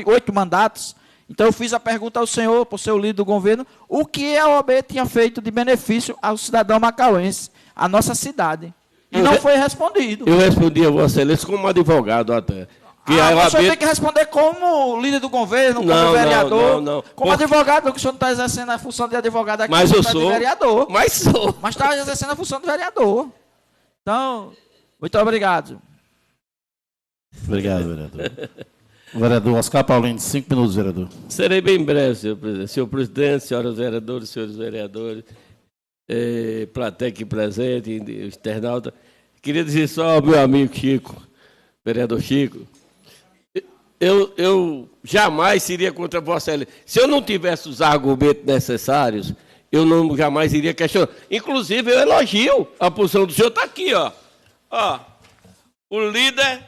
8 mandatos, então eu fiz a pergunta ao senhor, para o seu líder do governo, o que a OAB tinha feito de benefício ao cidadão macauense, à nossa cidade. E não foi respondido. Eu respondi a Vossa Excelência como advogado até. Que a OAB... O senhor tem que responder como líder do governo, como vereador, como advogado, porque o senhor não está exercendo a função de advogado aqui, mas eu sou. De vereador. Mas sou. Mas está exercendo a função de vereador. Então, muito obrigado. Obrigado, vereador. O vereador Oscar Paulino, 5 minutos, vereador. Serei bem breve, senhor presidente. Senhor presidente, senhoras vereadores, senhores vereadores, plateia aqui presente, externauta. Queria dizer só ao meu amigo Chico, vereador Chico, eu jamais seria contra Vossa Excelência. Se eu não tivesse os argumentos necessários, eu jamais iria questionar. Inclusive, eu elogio a posição do senhor. Está aqui, ó. O líder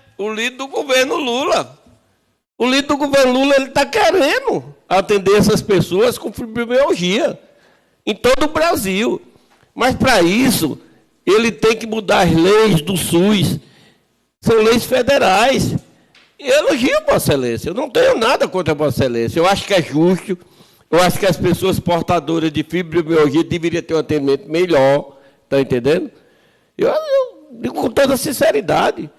do governo Lula. O líder do governo Lula está querendo atender essas pessoas com fibromialgia em todo o Brasil. Mas, para isso, ele tem que mudar as leis do SUS. São leis federais. Eu elogio Vossa Excelência. Eu não tenho nada contra Vossa Excelência. Eu acho que é justo. Eu acho que as pessoas portadoras de fibromialgia deveriam ter um atendimento melhor. Está entendendo? Eu digo com toda sinceridade.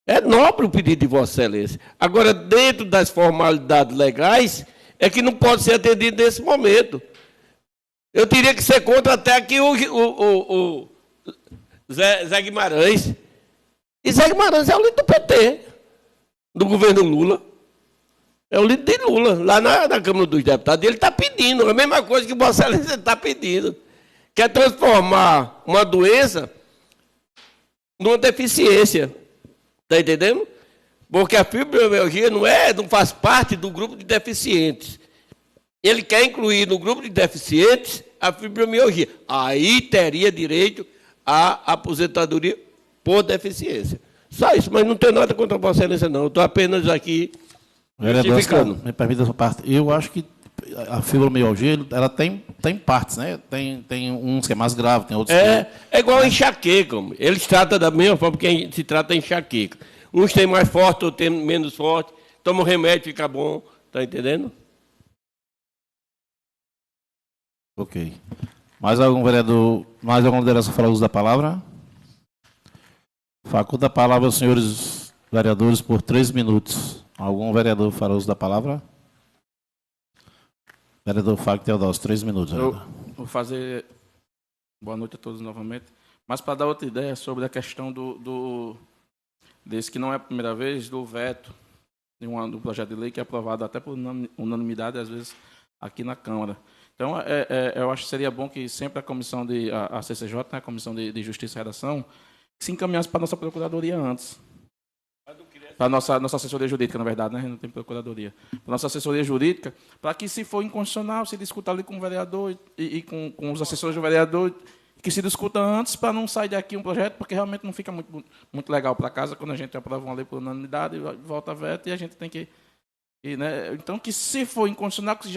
É nobre o pedido de Vossa Excelência. Agora, dentro das formalidades legais, é que não pode ser atendido nesse momento. Eu teria que ser contra até aqui o Zé Guimarães. E Zé Guimarães é o líder do PT, do governo Lula. É o líder de Lula, lá na Câmara dos Deputados. Ele está pedindo, a mesma coisa que Vossa Excelência está pedindo. Quer transformar uma doença numa deficiência. Está entendendo? Porque a fibromialgia não faz parte do grupo de deficientes. Ele quer incluir no grupo de deficientes a fibromialgia. Aí teria direito à aposentadoria por deficiência. Só isso, mas não tem nada contra a Vossa Excelência, não. Estou apenas aqui justificando. Me permita essa parte. Eu acho que a fibromialgia, ela tem partes, né? Tem uns que é mais grave, tem outros que... É igual a enxaqueca. Eles tratam da mesma forma que se trata a enxaqueca. Uns têm mais forte, outros têm menos forte. Toma um remédio, fica bom. Está entendendo? Ok. Mais algum vereador, mais alguma liderança fará uso da palavra? Faculta a palavra aos senhores vereadores por 3 minutos. Algum vereador fará uso da palavra? Vereador Fábio Teodósio, 3 minutos. Eu vou fazer... Boa noite a todos novamente. Mas para dar outra ideia sobre a questão desse que não é a primeira vez, do veto do projeto de lei que é aprovado até por unanimidade, às vezes, aqui na Câmara. Então, eu acho que seria bom que sempre a comissão a CCJ, né, a Comissão de Justiça e Redação, se encaminhasse para a nossa Procuradoria antes. Para a nossa assessoria jurídica, na verdade, né? A gente não tem Procuradoria. Para a nossa assessoria jurídica, para que, se for inconstitucional, se discuta ali com o vereador e com os assessores do vereador, que se discuta antes para não sair daqui um projeto, porque realmente não fica muito legal para casa quando a gente aprova uma lei por unanimidade, volta a veto e a gente tem que... né? Então, que se for inconstitucional, que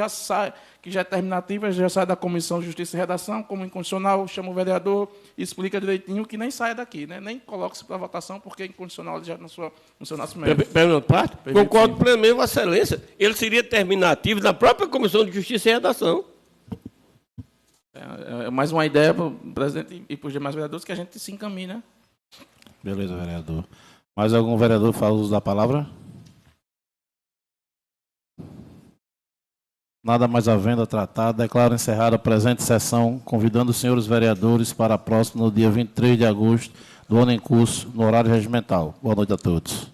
já é terminativa, já sai da Comissão de Justiça e Redação, como inconstitucional, chama o vereador, explica direitinho, que nem saia daqui, né? Nem coloque-se para votação, porque é inconstitucional já no seu nascimento. Concordo plenamente, Vossa Excelência. Ele seria terminativo na própria Comissão de Justiça e Redação. É mais uma ideia para o presidente e para os demais vereadores que a gente se encaminhe, né? Beleza, vereador. Mais algum vereador fala uso da palavra? Nada mais havendo a tratar, declaro encerrada a presente sessão, convidando os senhores vereadores para a próxima, no dia 23 de agosto do ano em curso, no horário regimental. Boa noite a todos.